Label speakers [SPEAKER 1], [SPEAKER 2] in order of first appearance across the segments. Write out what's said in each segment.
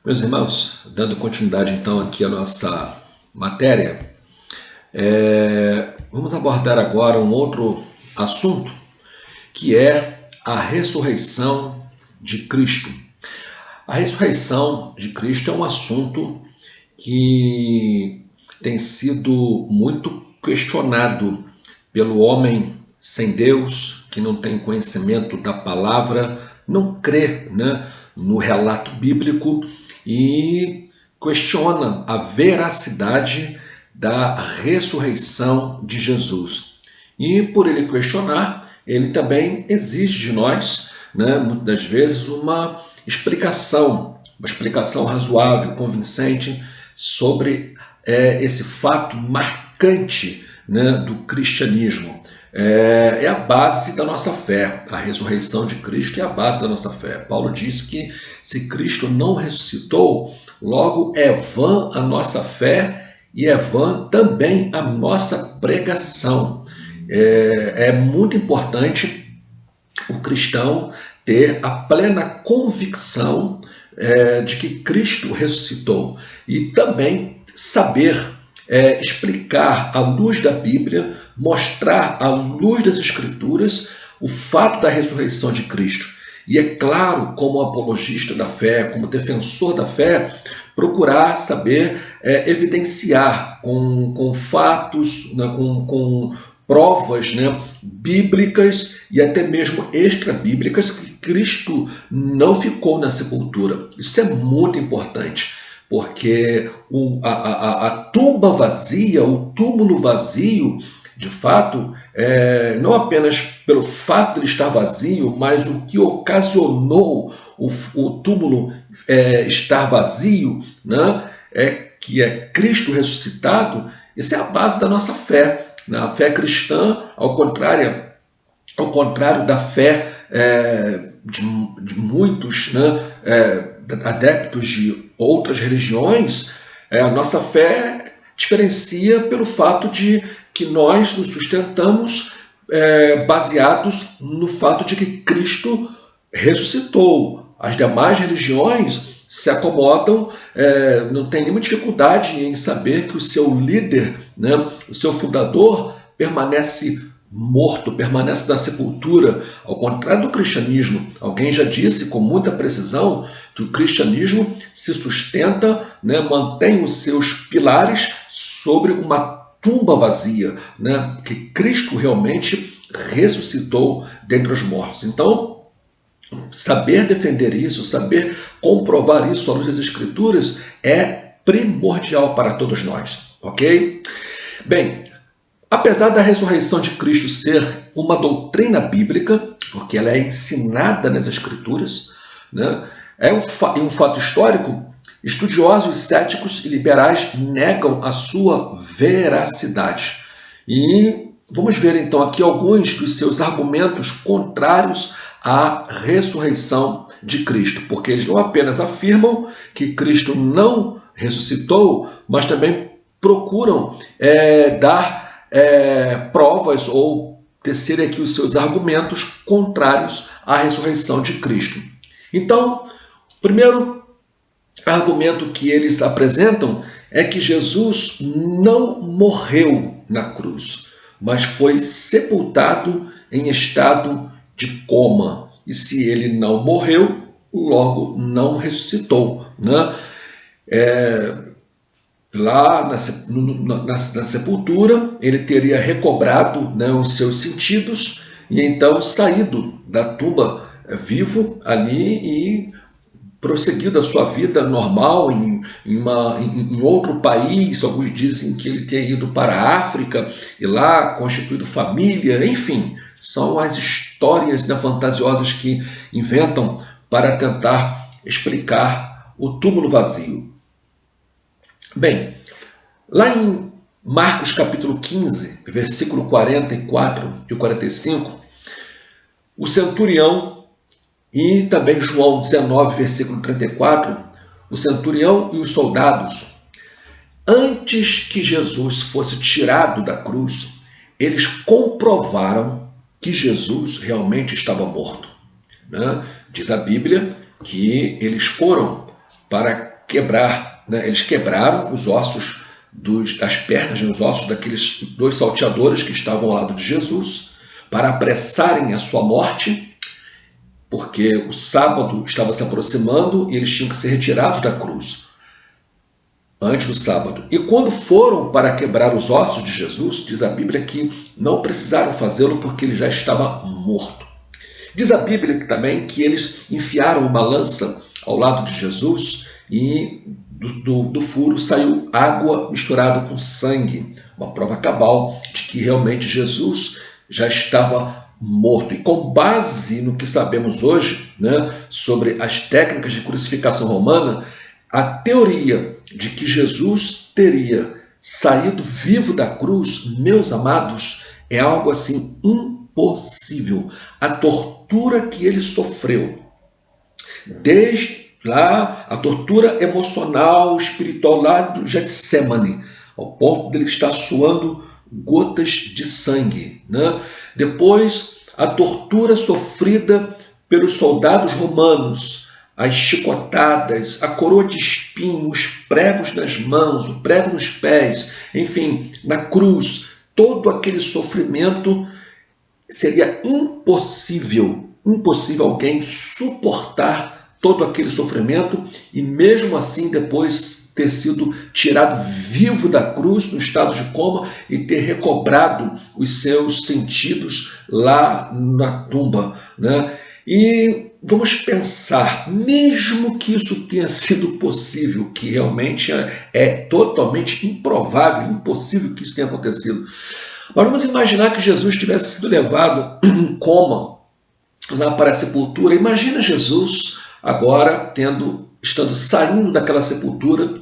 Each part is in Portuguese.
[SPEAKER 1] Meus irmãos, dando continuidade então aqui à nossa matéria, vamos abordar agora um outro assunto, que é a ressurreição de Cristo. A ressurreição de Cristo é um assunto que tem sido muito questionado pelo homem sem Deus, que não tem conhecimento da palavra, não crê, no relato bíblico e questiona a veracidade da ressurreição de Jesus. E por ele questionar, ele também exige de nós, muitas das vezes, uma explicação razoável, convincente sobre esse fato marcante do cristianismo. É a base da nossa fé. A ressurreição de Cristo é a base da nossa fé. Paulo diz que se Cristo não ressuscitou, logo é vã a nossa fé e é vã também a nossa pregação. É muito importante o cristão ter a plena convicção de que Cristo ressuscitou e também saber explicar à luz da Bíblia, mostrar à luz das Escrituras o fato da ressurreição de Cristo. E é claro, como apologista da fé, como defensor da fé, procurar saber evidenciar com fatos, com provas bíblicas e até mesmo extra-bíblicas que Cristo não ficou na sepultura. Isso é muito importante, porque a tumba vazia, o túmulo vazio, de fato, não apenas pelo fato de ele estar vazio, mas o que ocasionou o túmulo estar vazio, que é Cristo ressuscitado. Isso é a base da nossa fé. A fé cristã, ao contrário da fé de muitos adeptos de outras religiões, a nossa fé diferencia pelo fato de que nós nos sustentamos baseados no fato de que Cristo ressuscitou. As demais religiões se acomodam, não tem nenhuma dificuldade em saber que o seu líder, o seu fundador, permanece morto, permanece na sepultura. Ao contrário do cristianismo, alguém já disse com muita precisão que o cristianismo se sustenta, mantém os seus pilares sobre uma tumba vazia, que Cristo realmente ressuscitou dentre os mortos. Então, saber defender isso, saber comprovar isso à luz das Escrituras é primordial para todos nós, ok? Bem, apesar da ressurreição de Cristo ser uma doutrina bíblica, porque ela é ensinada nas Escrituras, é um fato histórico, estudiosos, céticos e liberais negam a sua veracidade. E vamos ver então aqui alguns dos seus argumentos contrários à ressurreição de Cristo, porque eles não apenas afirmam que Cristo não ressuscitou, mas também procuram dar provas ou tecer aqui os seus argumentos contrários à ressurreição de Cristo. Então, o primeiro argumento que eles apresentam é que Jesus não morreu na cruz, mas foi sepultado em estado de coma. E se ele não morreu, logo não ressuscitou. Lá na sepultura, ele teria recobrado os seus sentidos e então saído da tumba vivo ali e prosseguido a sua vida normal em outro país. Alguns dizem que ele teria ido para a África e lá constituído família. Enfim, são as histórias fantasiosas que inventam para tentar explicar o túmulo vazio. Bem, lá em Marcos capítulo 15, versículo 44 e 45, o centurião, e também João 19, versículo 34, o centurião e os soldados, antes que Jesus fosse tirado da cruz, eles comprovaram que Jesus realmente estava morto. Diz a Bíblia que eles foram para quebrar, né? Eles quebraram os ossos das pernas, os ossos daqueles 2 salteadores que estavam ao lado de Jesus, para apressarem a sua morte, porque o sábado estava se aproximando e eles tinham que ser retirados da cruz antes do sábado. E quando foram para quebrar os ossos de Jesus, diz a Bíblia que não precisaram fazê-lo porque ele já estava morto. Diz a Bíblia também que eles enfiaram uma lança ao lado de Jesus e do furo saiu água misturada com sangue, uma prova cabal de que realmente Jesus já estava morto. E com base no que sabemos hoje, né, sobre as técnicas de crucificação romana, a teoria de que Jesus teria saído vivo da cruz, meus amados, é algo assim impossível. A tortura que ele sofreu, desde lá, a tortura emocional, espiritual lá do Getsemane, ao ponto de ele estar suando gotas de sangue, né? Depois, a tortura sofrida pelos soldados romanos, as chicotadas, a coroa de espinho, os pregos nas mãos, o prego nos pés, enfim, na cruz, todo aquele sofrimento, seria impossível alguém suportar todo aquele sofrimento e mesmo assim depois ter sido tirado vivo da cruz no estado de coma e ter recobrado os seus sentidos lá na tumba, né? E vamos pensar, mesmo que isso tenha sido possível, que realmente é totalmente improvável, impossível que isso tenha acontecido, mas vamos imaginar que Jesus tivesse sido levado em coma lá para a sepultura. Imagina Jesus agora estando saindo daquela sepultura,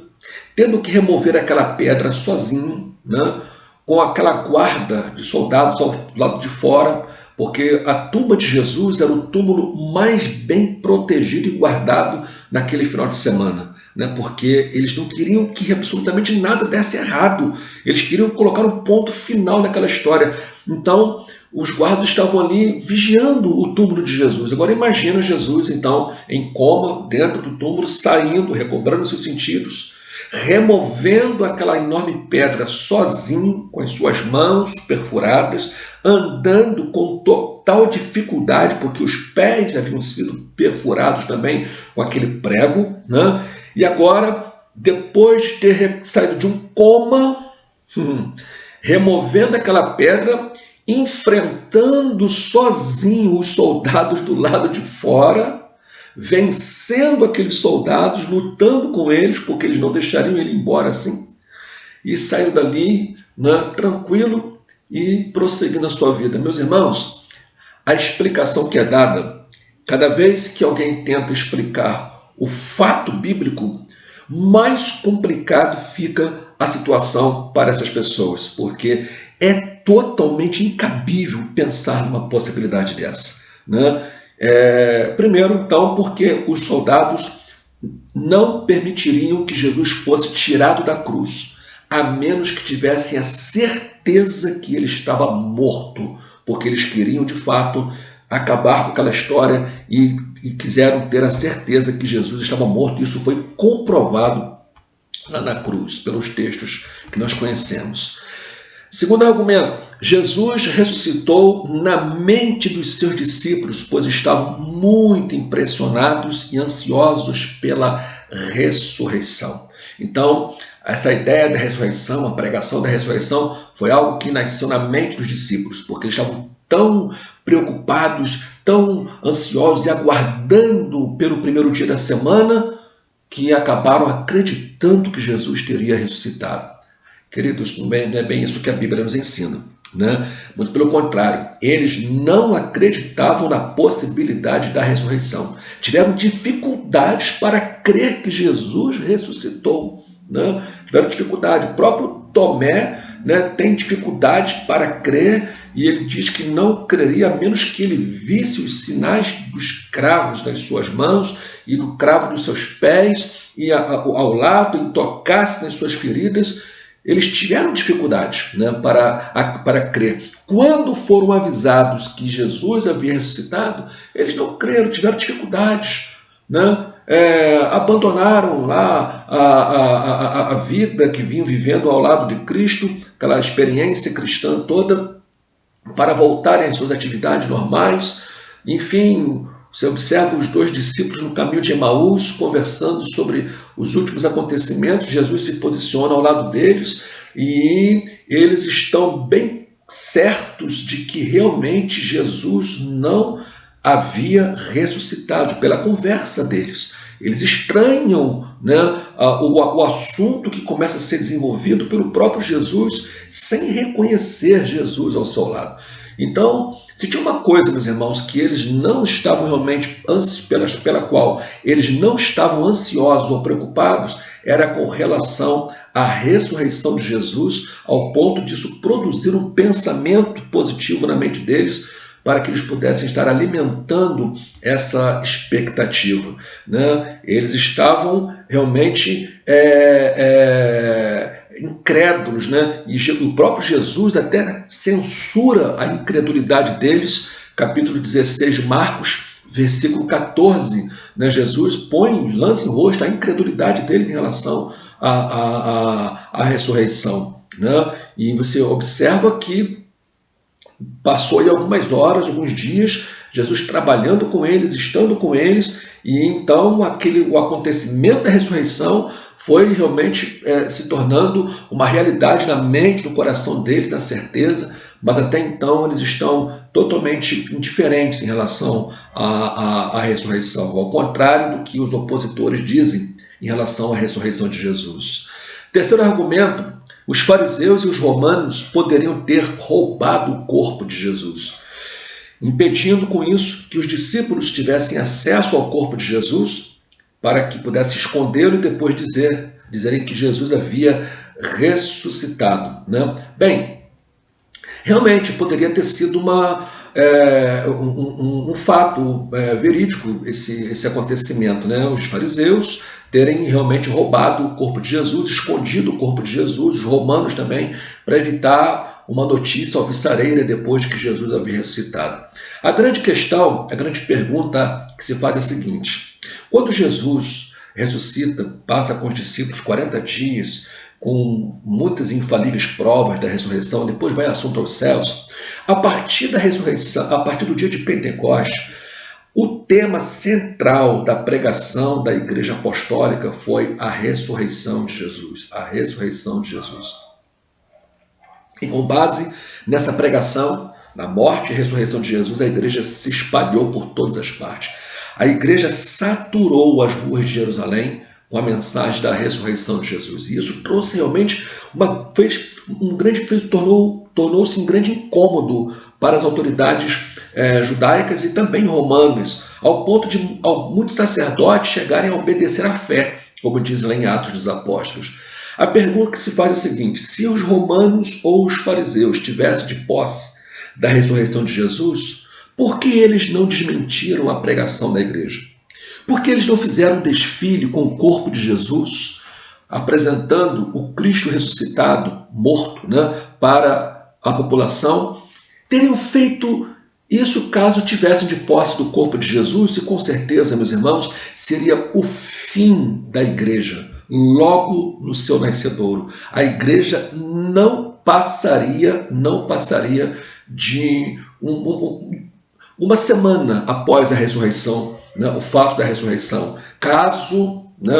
[SPEAKER 1] tendo que remover aquela pedra sozinho, né, com aquela guarda de soldados ao lado de fora, porque a tumba de Jesus era o túmulo mais bem protegido e guardado naquele final de semana, né, porque eles não queriam que absolutamente nada desse errado, eles queriam colocar um ponto final naquela história. Então, os guardas estavam ali vigiando o túmulo de Jesus. Agora imagina Jesus, então, em coma, dentro do túmulo, saindo, recobrando seus sentidos, removendo aquela enorme pedra sozinho, com as suas mãos perfuradas, andando com total dificuldade, porque os pés haviam sido perfurados também com aquele prego, né? E agora, depois de ter saído de um coma, removendo aquela pedra, enfrentando sozinho os soldados do lado de fora, vencendo aqueles soldados, lutando com eles, porque eles não deixariam ele embora assim, e saindo dali, né, tranquilo e prosseguindo a sua vida. Meus irmãos, a explicação que é dada, cada vez que alguém tenta explicar o fato bíblico, mais complicado fica a situação para essas pessoas, porque é totalmente incabível pensar numa possibilidade dessa, né? Primeiro, então, porque os soldados não permitiriam que Jesus fosse tirado da cruz, a menos que tivessem a certeza que ele estava morto, porque eles queriam, de fato, acabar com aquela história e quiseram ter a certeza que Jesus estava morto. Isso foi comprovado lá na cruz, pelos textos que nós conhecemos. Segundo argumento, Jesus ressuscitou na mente dos seus discípulos, pois estavam muito impressionados e ansiosos pela ressurreição. Então, essa ideia da ressurreição, a pregação da ressurreição, foi algo que nasceu na mente dos discípulos, porque eles estavam tão preocupados, tão ansiosos e aguardando pelo primeiro dia da semana, que acabaram acreditando que Jesus teria ressuscitado. Queridos, não é bem isso que a Bíblia nos ensina, né? Muito pelo contrário, eles não acreditavam na possibilidade da ressurreição. Tiveram dificuldades para crer que Jesus ressuscitou, né? Tiveram dificuldade. O próprio Tomé, né, tem dificuldades para crer e ele diz que não creria a menos que ele visse os sinais dos cravos nas suas mãos e do cravo dos seus pés e ao lado e tocasse nas suas feridas. Eles tiveram dificuldades, né, para crer. Quando foram avisados que Jesus havia ressuscitado, eles não creram, tiveram dificuldades, né? abandonaram lá a vida que vinham vivendo ao lado de Cristo, aquela experiência cristã toda, para voltarem às suas atividades normais. Enfim, você observa os dois discípulos no caminho de Emaús, conversando sobre os últimos acontecimentos. Jesus se posiciona ao lado deles e eles estão bem certos de que realmente Jesus não havia ressuscitado pela conversa deles. Eles estranham, né, o assunto que começa a ser desenvolvido pelo próprio Jesus, sem reconhecer Jesus ao seu lado. Então, se tinha uma coisa, meus irmãos, que eles não estavam realmente, pela qual eles não estavam ansiosos ou preocupados, era com relação à ressurreição de Jesus, ao ponto disso produzir um pensamento positivo na mente deles, para que eles pudessem estar alimentando essa expectativa, né? Eles estavam realmente incrédulos, né? E o próprio Jesus até censura a incredulidade deles, capítulo 16 de Marcos, versículo 14, né? Jesus lança em rosto a incredulidade deles em relação à ressurreição, né? E você observa que passou aí algumas horas, alguns dias, Jesus trabalhando com eles, estando com eles, e então o acontecimento da ressurreição foi realmente se tornando uma realidade na mente, no coração deles, na certeza, mas até então eles estão totalmente indiferentes em relação à ressurreição, ao contrário do que os opositores dizem em relação à ressurreição de Jesus. Terceiro argumento: os fariseus e os romanos poderiam ter roubado o corpo de Jesus, impedindo com isso que os discípulos tivessem acesso ao corpo de Jesus, para que pudessem escondê-lo e depois dizerem que Jesus havia ressuscitado, né? Bem, realmente poderia ter sido um fato verídico esse acontecimento, né? Os fariseus terem realmente roubado o corpo de Jesus, escondido o corpo de Jesus, os romanos também, para evitar uma notícia alvissareira depois de que Jesus havia ressuscitado. A grande questão, a grande pergunta que se faz é a seguinte: quando Jesus ressuscita, passa com os discípulos 40 dias, com muitas infalíveis provas da ressurreição, depois vai assunto aos céus, a partir da ressurreição, a partir do dia de Pentecostes, o tema central da pregação da Igreja Apostólica foi a ressurreição de Jesus. A ressurreição de Jesus. E com base nessa pregação, na morte e ressurreição de Jesus, a Igreja se espalhou por todas as partes. A Igreja saturou as ruas de Jerusalém com a mensagem da ressurreição de Jesus. E isso trouxe realmente tornou-se um grande incômodo para as autoridades judaicas e também romanas, ao ponto de muitos sacerdotes chegarem a obedecer à fé, como diz lá em Atos dos Apóstolos. A pergunta que se faz é a seguinte: se os romanos ou os fariseus tivessem de posse da ressurreição de Jesus, por que eles não desmentiram a pregação da igreja? Por que eles não fizeram um desfile com o corpo de Jesus, apresentando o Cristo ressuscitado, morto, né, para a população? Teriam feito isso caso tivessem de posse do corpo de Jesus, e com certeza, meus irmãos, seria o fim da igreja, logo no seu nascedouro. A igreja não passaria de uma semana após a ressurreição, né, o fato da ressurreição, caso, né,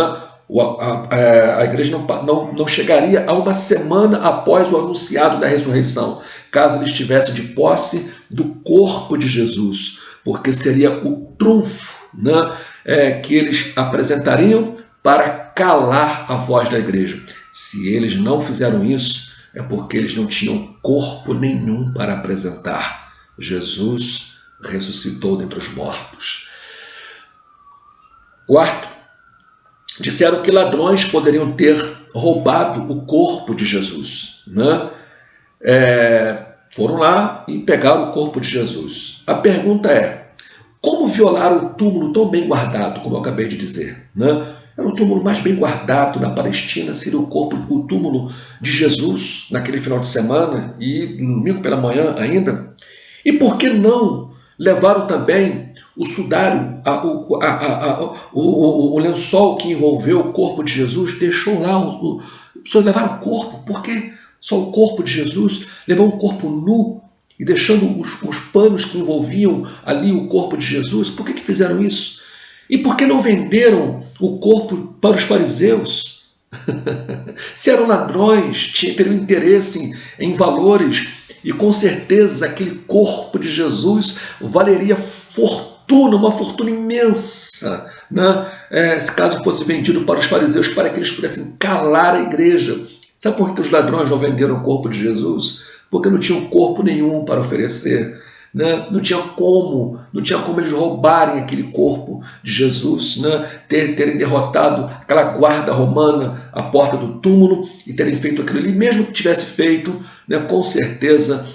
[SPEAKER 1] a igreja não chegaria a uma semana após o anunciado da ressurreição, caso eles estivessem de posse do corpo de Jesus, porque seria o trunfo, né, que eles apresentariam para calar a voz da igreja. Se eles não fizeram isso, é porque eles não tinham corpo nenhum para apresentar. Jesus ressuscitou dentre os mortos. Quarto, disseram que ladrões poderiam ter roubado o corpo de Jesus, né? Foram lá e pegaram o corpo de Jesus. A pergunta é: como violaram o túmulo tão bem guardado, como eu acabei de dizer, né? Era o túmulo mais bem guardado na Palestina, seria o túmulo de Jesus naquele final de semana e no domingo pela manhã ainda. E por que não Levaram também o sudário, o lençol que envolveu o corpo de Jesus, deixou lá. As pessoas levaram o corpo, por que só o corpo de Jesus? Levaram um corpo nu e deixando os panos que envolviam ali o corpo de Jesus. Por que fizeram isso? E por que não venderam o corpo para os fariseus? Se eram ladrões, teriam interesse em valores, e com certeza aquele corpo de Jesus valeria fortuna, uma fortuna imensa, né? Se caso fosse vendido para os fariseus, para que eles pudessem calar a igreja. Sabe por que os ladrões não venderam o corpo de Jesus? Porque não tinham corpo nenhum para oferecer. Né? Não tinha como eles roubarem aquele corpo de Jesus, né? Terem derrotado aquela guarda romana à porta do túmulo e terem feito aquilo ali. Mesmo que tivesse feito, né, com certeza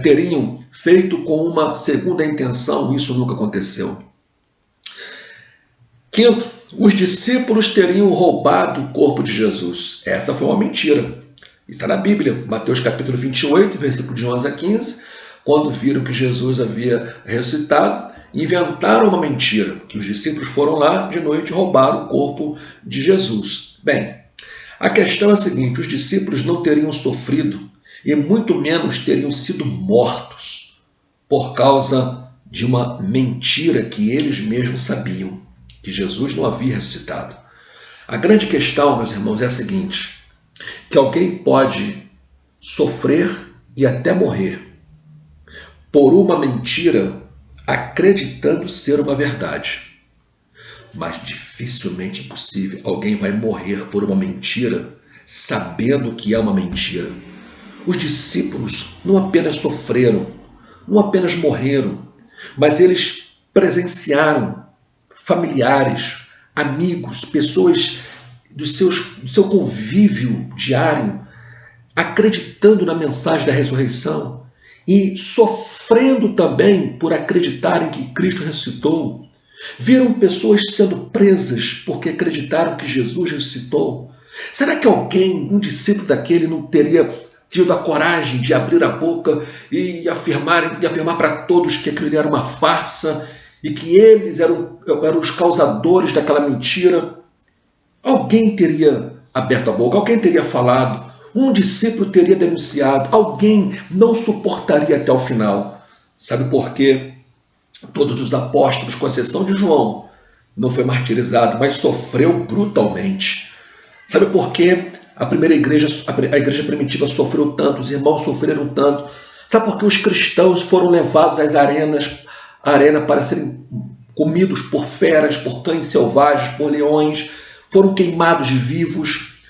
[SPEAKER 1] teriam feito com uma segunda intenção. Isso nunca aconteceu. Quinto, os discípulos teriam roubado o corpo de Jesus. Essa foi uma mentira. E está na Bíblia, Mateus capítulo 28, versículo de 11 a 15, quando viram que Jesus havia ressuscitado, inventaram uma mentira, que os discípulos foram lá de noite e roubaram o corpo de Jesus. Bem, a questão é a seguinte: os discípulos não teriam sofrido e muito menos teriam sido mortos por causa de uma mentira que eles mesmos sabiam, que Jesus não havia ressuscitado. A grande questão, meus irmãos, é a seguinte: que alguém pode sofrer e até morrer por uma mentira, acreditando ser uma verdade. Mas dificilmente é possível alguém vai morrer por uma mentira, sabendo que é uma mentira. Os discípulos não apenas sofreram, não apenas morreram, mas eles presenciaram familiares, amigos, pessoas do seu convívio diário, acreditando na mensagem da ressurreição e sofrendo também por acreditarem que Cristo ressuscitou. Viram pessoas sendo presas porque acreditaram que Jesus ressuscitou. Será que alguém, um discípulo daquele, não teria tido a coragem de abrir a boca e afirmar para todos que aquilo era uma farsa e que eles eram os causadores daquela mentira? Alguém teria aberto a boca, alguém teria falado. Um discípulo teria denunciado, alguém não suportaria até o final. Sabe por quê? Todos os apóstolos, com exceção de João, não foi martirizado, mas sofreu brutalmente. Sabe por quê? A igreja primitiva sofreu tanto, os irmãos sofreram tanto. Sabe por que os cristãos foram levados às arena para serem comidos por feras, por cães selvagens, por leões, foram queimados vivos?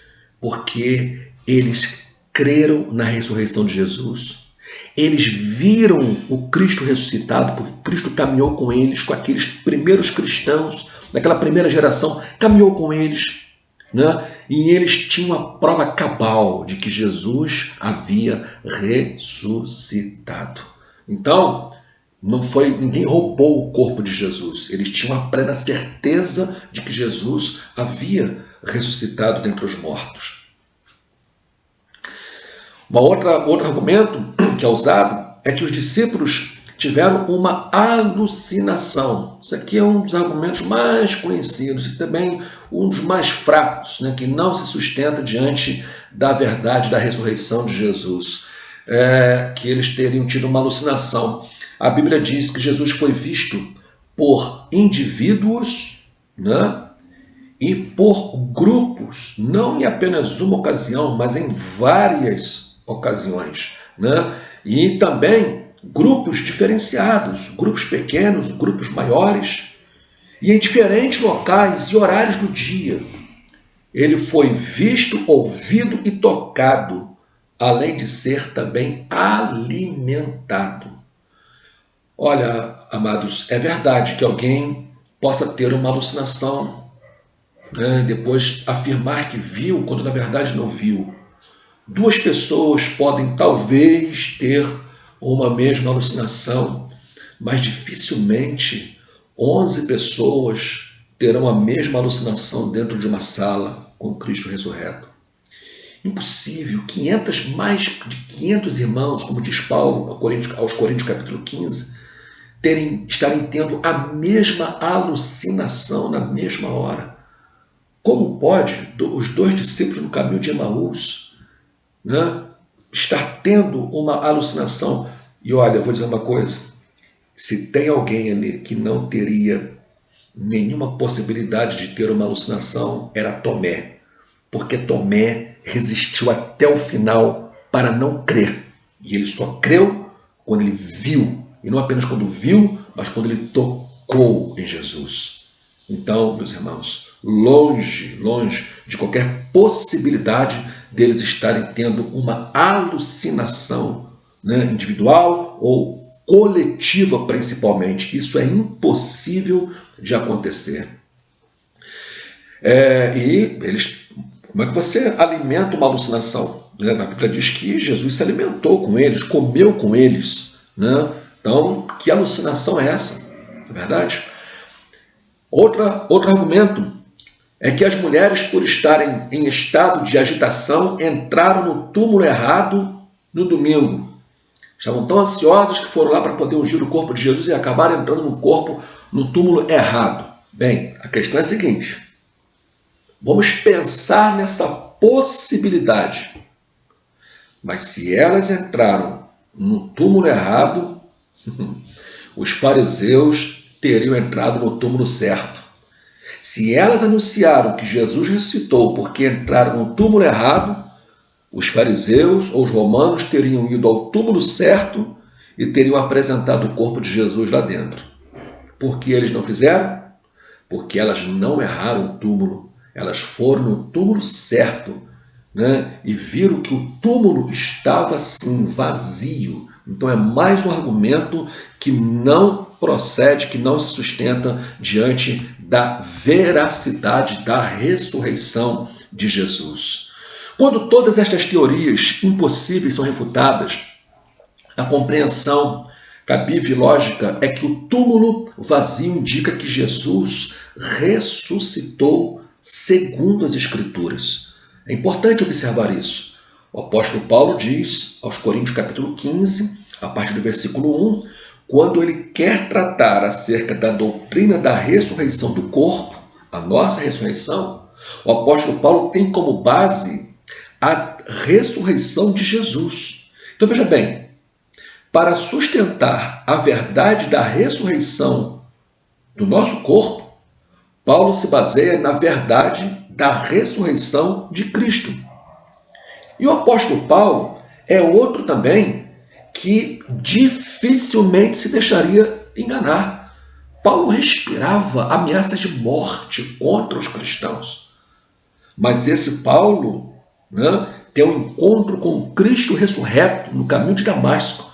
[SPEAKER 1] Porque eles creram na ressurreição de Jesus. Eles viram o Cristo ressuscitado, porque Cristo caminhou com eles, com aqueles primeiros cristãos, daquela primeira geração, caminhou com eles, né? E eles tinham a prova cabal de que Jesus havia ressuscitado. Então, ninguém roubou o corpo de Jesus. Eles tinham a plena certeza de que Jesus havia ressuscitado dentre os mortos. Outro argumento que é usado é que os discípulos tiveram uma alucinação. Isso aqui é um dos argumentos mais conhecidos e também um dos mais fracos, né, que não se sustenta diante da verdade da ressurreição de Jesus. Que eles teriam tido uma alucinação. A Bíblia diz que Jesus foi visto por indivíduos, né, e por grupos, não em apenas uma ocasião, mas em várias ocasiões, né? E também grupos diferenciados, grupos pequenos, grupos maiores, e em diferentes locais e horários do dia. Ele foi visto, ouvido e tocado, além de ser também alimentado. Olha, amados, é verdade que alguém possa ter uma alucinação, né, depois afirmar que viu, quando na verdade não viu. Duas pessoas podem talvez ter uma mesma alucinação, mas dificilmente 11 pessoas terão a mesma alucinação dentro de uma sala com Cristo ressurreto. Impossível. Mais de 500 irmãos, como diz Paulo aos Coríntios capítulo 15, estarem tendo a mesma alucinação na mesma hora? Como pode os dois discípulos no caminho de Emaús, né, estar tendo uma alucinação? E olha, eu vou dizer uma coisa, se tem alguém ali que não teria nenhuma possibilidade de ter uma alucinação, era Tomé, porque Tomé resistiu até o final para não crer, e ele só creu quando ele viu, e não apenas quando viu, mas quando ele tocou em Jesus. Então, meus irmãos, longe de qualquer possibilidade deles estarem tendo uma alucinação, né, individual ou coletiva principalmente. Isso é impossível de acontecer. E eles, como é que você alimenta uma alucinação? Né? A Bíblia diz que Jesus se alimentou com eles, comeu com eles. Né? Então, que alucinação é essa? Não é verdade? Outro argumento é que as mulheres, por estarem em estado de agitação, entraram no túmulo errado no domingo. Estavam tão ansiosas que foram lá para poder ungir o corpo de Jesus e acabaram entrando no túmulo errado. Bem, a questão é a seguinte: vamos pensar nessa possibilidade. Mas se elas entraram no túmulo errado, os fariseus teriam entrado no túmulo certo. Se elas anunciaram que Jesus ressuscitou porque entraram no túmulo errado, os fariseus ou os romanos teriam ido ao túmulo certo e teriam apresentado o corpo de Jesus lá dentro. Por que eles não fizeram? Porque elas não erraram o túmulo. Elas foram no túmulo certo, né? E viram que o túmulo estava assim, vazio. Então é mais um argumento que não procede, que não se sustenta diante da veracidade da ressurreição de Jesus. Quando todas estas teorias impossíveis são refutadas, a compreensão cabível e lógica é que o túmulo vazio indica que Jesus ressuscitou segundo as Escrituras. É importante observar isso. O apóstolo Paulo diz aos Coríntios capítulo 15, a partir do versículo 1, quando ele quer tratar acerca da doutrina da ressurreição do corpo, a nossa ressurreição, o apóstolo Paulo tem como base a ressurreição de Jesus. Então veja bem, para sustentar a verdade da ressurreição do nosso corpo, Paulo se baseia na verdade da ressurreição de Cristo. E o apóstolo Paulo é outro também que dificilmente se deixaria enganar. Paulo respirava ameaças de morte contra os cristãos. Mas esse Paulo, né, tem um encontro com o Cristo ressurreto no caminho de Damasco.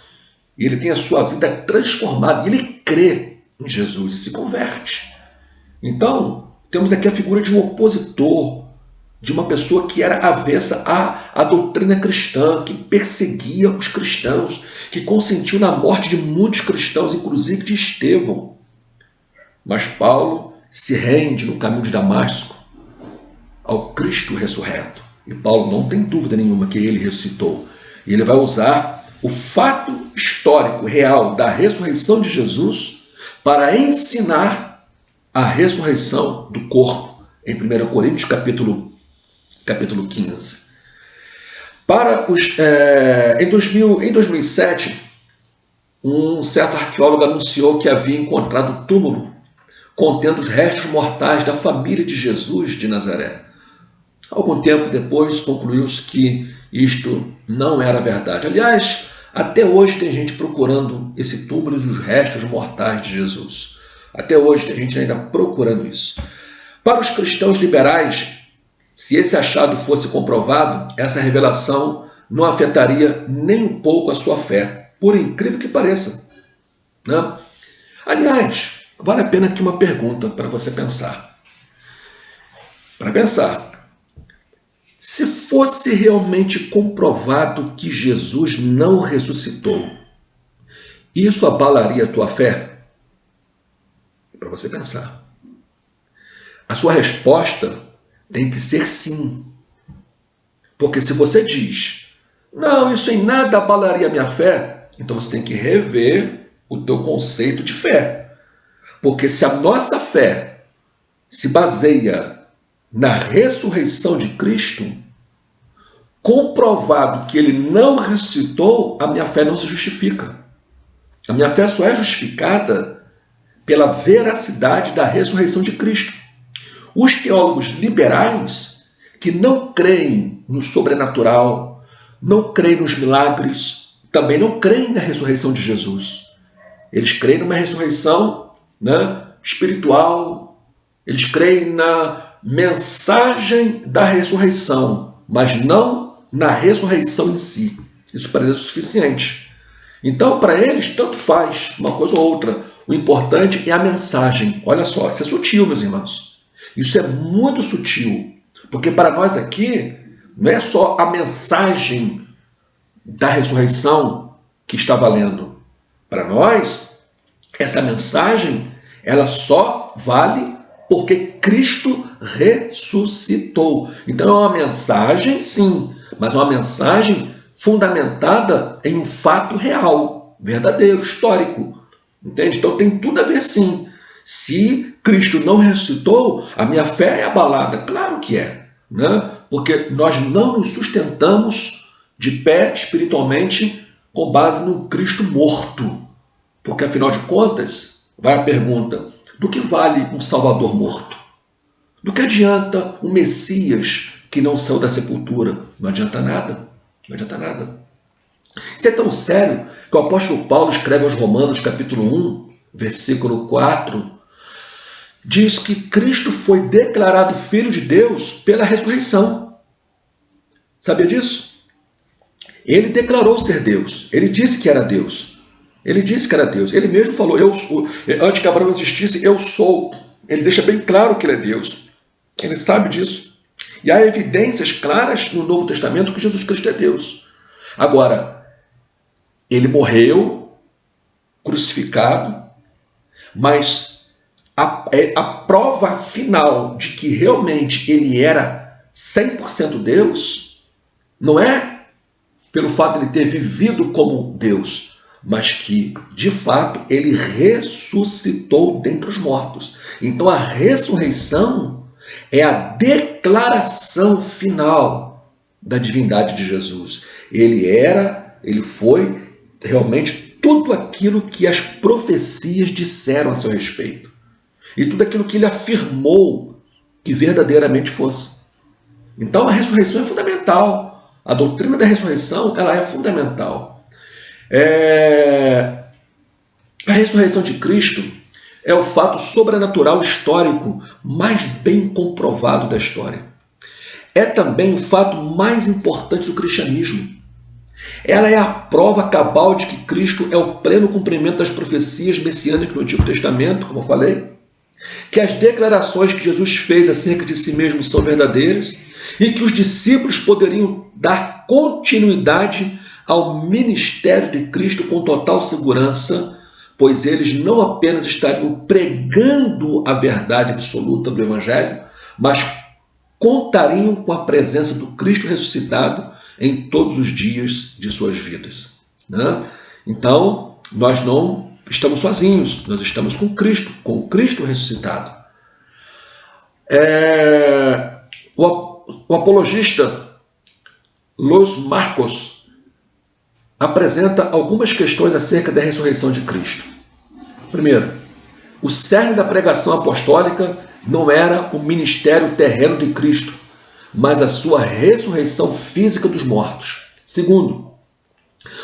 [SPEAKER 1] E ele tem a sua vida transformada. E ele crê em Jesus e se converte. Então, temos aqui a figura de um opositor, de uma pessoa que era avessa à doutrina cristã, que perseguia os cristãos, que consentiu na morte de muitos cristãos, inclusive de Estevão. Mas Paulo se rende no caminho de Damasco ao Cristo ressurreto. E Paulo não tem dúvida nenhuma que ele ressuscitou. E ele vai usar o fato histórico, real, da ressurreição de Jesus para ensinar a ressurreição do corpo, em 1 Coríntios capítulo 15. Em 2007, um certo arqueólogo anunciou que havia encontrado um túmulo contendo os restos mortais da família de Jesus de Nazaré. Algum tempo depois, concluiu-se que isto não era verdade. Aliás, até hoje tem gente procurando esse túmulo e os restos mortais de Jesus. Até hoje tem gente ainda procurando isso. Para os cristãos liberais, se esse achado fosse comprovado, essa revelação não afetaria nem um pouco a sua fé, por incrível que pareça, né? Aliás, vale a pena aqui uma pergunta para você pensar. Para pensar, se fosse realmente comprovado que Jesus não ressuscitou, isso abalaria a tua fé? Para você pensar. A sua resposta tem que ser sim. Porque se você diz, não, isso em nada abalaria a minha fé, então você tem que rever o teu conceito de fé. Porque se a nossa fé se baseia na ressurreição de Cristo, comprovado que ele não ressuscitou, a minha fé não se justifica. A minha fé só é justificada pela veracidade da ressurreição de Cristo. Os teólogos liberais, que não creem no sobrenatural, não creem nos milagres, também não creem na ressurreição de Jesus. Eles creem numa ressurreição, espiritual, eles creem na mensagem da ressurreição, mas não na ressurreição em si. Isso para eles é suficiente. Então, para eles, tanto faz uma coisa ou outra. O importante é a mensagem. Olha só, isso é sutil, meus irmãos. Isso é muito sutil. Porque para nós aqui, não é só a mensagem da ressurreição que está valendo. Para nós, essa mensagem, ela só vale porque Cristo ressuscitou. Então é uma mensagem, sim, mas uma mensagem fundamentada em um fato real, verdadeiro, histórico. Entende? Então tem tudo a ver, sim. Se Cristo não ressuscitou, a minha fé é abalada. Claro que é, né? Porque nós não nos sustentamos de pé espiritualmente com base num Cristo morto. Porque, afinal de contas, vai a pergunta, do que vale um Salvador morto? Do que adianta um Messias que não saiu da sepultura? Não adianta nada. Não adianta nada. Isso é tão sério que o apóstolo Paulo escreve aos Romanos, capítulo 1, versículo 4, diz que Cristo foi declarado Filho de Deus pela ressurreição. Sabia disso? Ele declarou ser Deus. Ele disse que era Deus. Ele disse que era Deus. Ele mesmo falou, eu sou. Antes que Abraão existisse, eu sou. Ele deixa bem claro que ele é Deus. Ele sabe disso. E há evidências claras no Novo Testamento que Jesus Cristo é Deus. Agora, ele morreu, crucificado, mas a prova final de que realmente ele era 100% Deus não é pelo fato de ele ter vivido como Deus, mas que, de fato, ele ressuscitou dentre os mortos. Então a ressurreição é a declaração final da divindade de Jesus. Ele foi realmente tudo aquilo que as profecias disseram a seu respeito. E tudo aquilo que ele afirmou que verdadeiramente fosse. Então a ressurreição é fundamental. A doutrina da ressurreição ela é fundamental. A ressurreição de Cristo é o fato sobrenatural histórico mais bem comprovado da história. É também o fato mais importante do cristianismo. Ela é a prova cabal de que Cristo é o pleno cumprimento das profecias messiânicas do Antigo Testamento, como eu falei, que as declarações que Jesus fez acerca de si mesmo são verdadeiras e que os discípulos poderiam dar continuidade ao ministério de Cristo com total segurança, pois eles não apenas estariam pregando a verdade absoluta do Evangelho, mas contariam com a presença do Cristo ressuscitado em todos os dias de suas vidas. Então, nós não estamos sozinhos, nós estamos com Cristo ressuscitado. O apologista Los Marcos apresenta algumas questões acerca da ressurreição de Cristo. Primeiro, o cerne da pregação apostólica não era o ministério terreno de Cristo, mas a sua ressurreição física dos mortos. Segundo,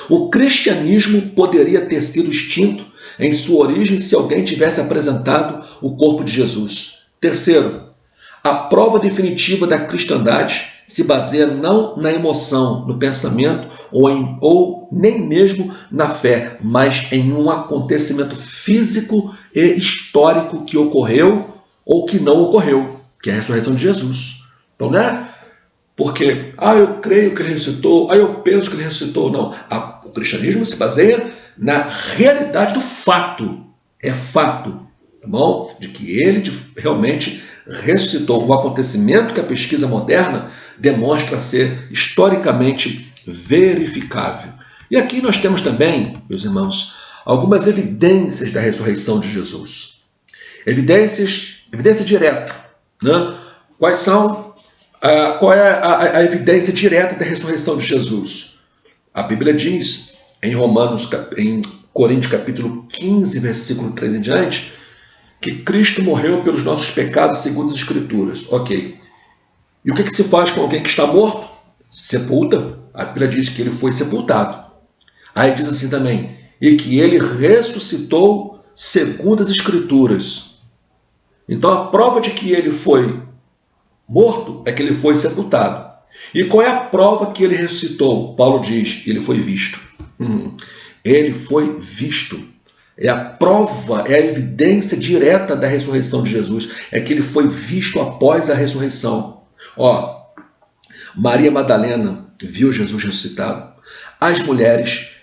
[SPEAKER 1] o cristianismo poderia ter sido extinto em sua origem se alguém tivesse apresentado o corpo de Jesus. Terceiro, a prova definitiva da cristandade se baseia não na emoção, no pensamento ou nem mesmo na fé, mas em um acontecimento físico e histórico que ocorreu ou que não ocorreu, que é a ressurreição de Jesus. Então, não é porque, eu creio que ele ressuscitou, eu penso que ele ressuscitou. Não. O cristianismo se baseia na realidade do fato. É fato, tá bom? De que ele realmente ressuscitou. Um acontecimento que a pesquisa moderna demonstra ser historicamente verificável. E aqui nós temos também, meus irmãos, algumas evidências da ressurreição de Jesus. Evidência direta. Né? Qual é a evidência direta da ressurreição de Jesus? A Bíblia diz em Coríntios capítulo 15, versículo 3 em diante, que Cristo morreu pelos nossos pecados segundo as Escrituras. Ok. E o que se faz com alguém que está morto? Sepulta. A Bíblia diz que ele foi sepultado. Aí diz assim também, e que ele ressuscitou segundo as Escrituras. Então a prova de que ele foi morto é que ele foi sepultado. E qual é a prova que ele ressuscitou? Paulo diz, ele foi visto. Ele foi visto. É a prova, é a evidência direta da ressurreição de Jesus. É que ele foi visto após a ressurreição. Maria Madalena viu Jesus ressuscitado. As mulheres,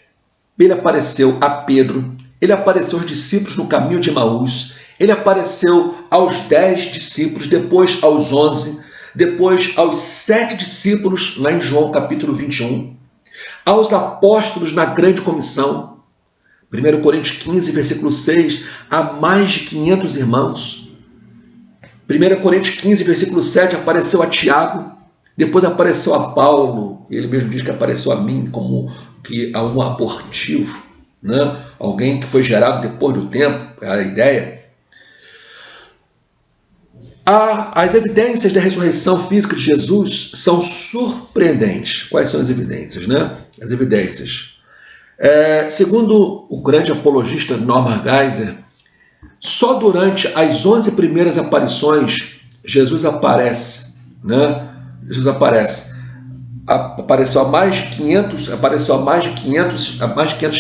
[SPEAKER 1] ele apareceu a Pedro, ele apareceu aos discípulos no caminho de Emaús, ele apareceu aos 10 discípulos, depois aos 11, depois aos 7 discípulos, lá em João capítulo 21, aos apóstolos na grande comissão, 1 Coríntios 15, versículo 6, a mais de 500 irmãos. 1 Coríntios 15, versículo 7, apareceu a Tiago, depois apareceu a Paulo, ele mesmo diz que apareceu a mim como que a um abortivo, né? Alguém que foi gerado depois do tempo, é a ideia. As evidências da ressurreição física de Jesus são surpreendentes. Quais são as evidências? Né? As evidências. Segundo o grande apologista Norman Geisler, só durante as 11 primeiras aparições Jesus aparece. Né? Jesus apareceu a mais de 500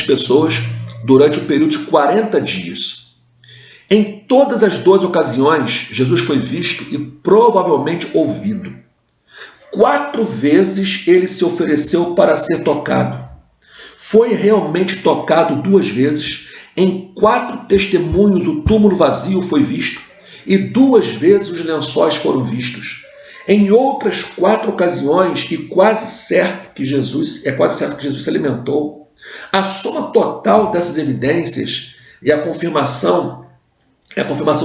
[SPEAKER 1] pessoas durante o período de 40 dias. Em todas as 12 ocasiões, Jesus foi visto e provavelmente ouvido. 4 vezes ele se ofereceu para ser tocado. Foi realmente tocado 2 vezes. Em 4 testemunhos, o túmulo vazio foi visto e 2 vezes os lençóis foram vistos. Em outras 4 ocasiões, e quase certo que Jesus se alimentou. A soma total dessas evidências e a confirmação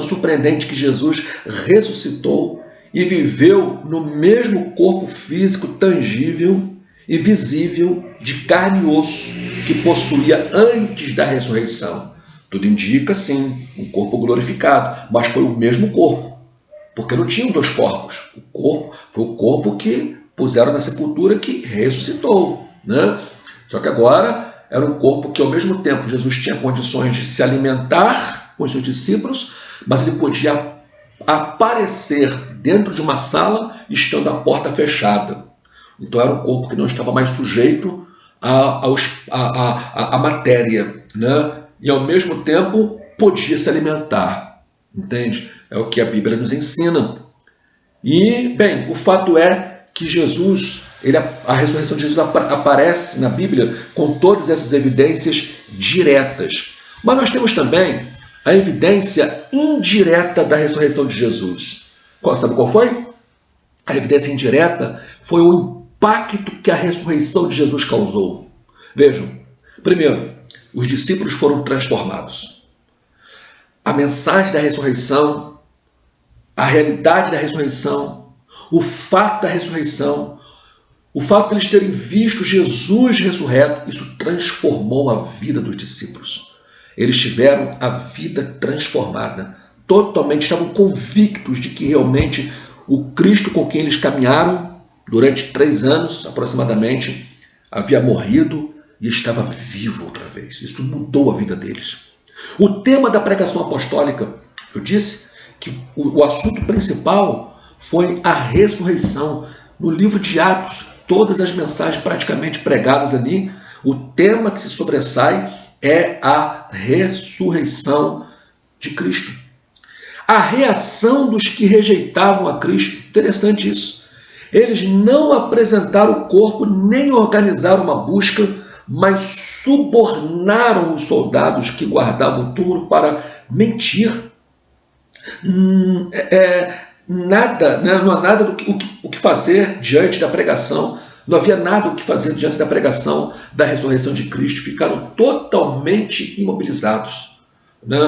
[SPEAKER 1] surpreendente que Jesus ressuscitou e viveu no mesmo corpo físico tangível e visível de carne e osso que possuía antes da ressurreição. Tudo indica, sim, um corpo glorificado, mas foi o mesmo corpo, porque não tinham 2 corpos. O corpo foi o corpo que puseram na sepultura que ressuscitou. Né? Só que agora era um corpo que, ao mesmo tempo, Jesus tinha condições de se alimentar com os seus discípulos, mas ele podia aparecer dentro de uma sala estando a porta fechada. Então era um corpo que não estava mais sujeito à matéria, né? E ao mesmo tempo podia se alimentar. Entende? É o que a Bíblia nos ensina. E, bem, o fato é que a ressurreição de Jesus aparece na Bíblia com todas essas evidências diretas. Mas nós temos também a evidência indireta da ressurreição de Jesus. Sabe qual foi? A evidência indireta foi o impacto que a ressurreição de Jesus causou. Vejam, primeiro, os discípulos foram transformados. A mensagem da ressurreição, a realidade da ressurreição, o fato da ressurreição, o fato de eles terem visto Jesus ressurreto, isso transformou a vida dos discípulos. Eles tiveram a vida transformada. Totalmente estavam convictos de que realmente o Cristo com quem eles caminharam durante 3 anos aproximadamente havia morrido e estava vivo outra vez. Isso mudou a vida deles. O tema da pregação apostólica, eu disse que o assunto principal foi a ressurreição. No livro de Atos, todas as mensagens praticamente pregadas ali, o tema que se sobressai é a ressurreição de Cristo. A reação dos que rejeitavam a Cristo, interessante isso. Eles não apresentaram o corpo nem organizaram uma busca, mas subornaram os soldados que guardavam o túmulo para mentir. Não há nada o que fazer diante da pregação Não havia nada o que fazer diante da pregação da ressurreição de Cristo. Ficaram totalmente imobilizados, né?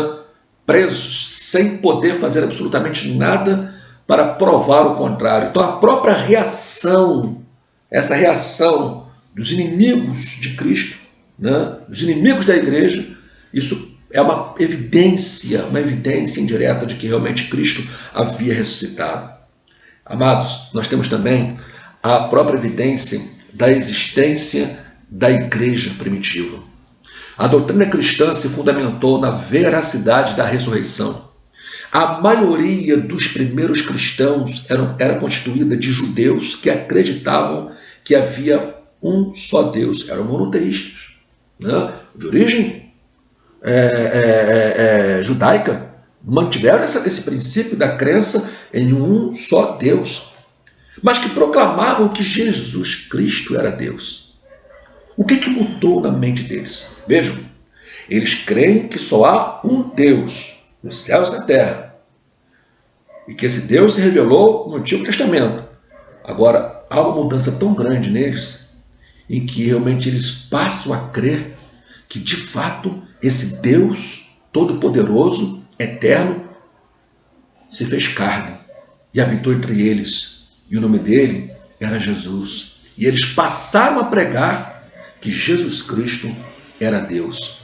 [SPEAKER 1] Presos, sem poder fazer absolutamente nada para provar o contrário. Então a própria reação, essa reação dos inimigos de Cristo, né? Dos inimigos da igreja, isso é uma evidência indireta de que realmente Cristo havia ressuscitado. Amados, nós temos também a própria evidência da existência da igreja primitiva. A doutrina cristã se fundamentou na veracidade da ressurreição. A maioria dos primeiros cristãos era constituída de judeus que acreditavam que havia um só Deus. Eram monoteístas, né? De origem judaica, mantiveram esse princípio da crença em um só Deus, mas que proclamavam que Jesus Cristo era Deus. O que mudou na mente deles? Vejam, eles creem que só há um Deus nos céus e na terra, e que esse Deus se revelou no Antigo Testamento. Agora, há uma mudança tão grande neles, em que realmente eles passam a crer que, de fato, esse Deus todo-poderoso, eterno, se fez carne e habitou entre eles. E o nome dele era Jesus. E eles passaram a pregar que Jesus Cristo era Deus.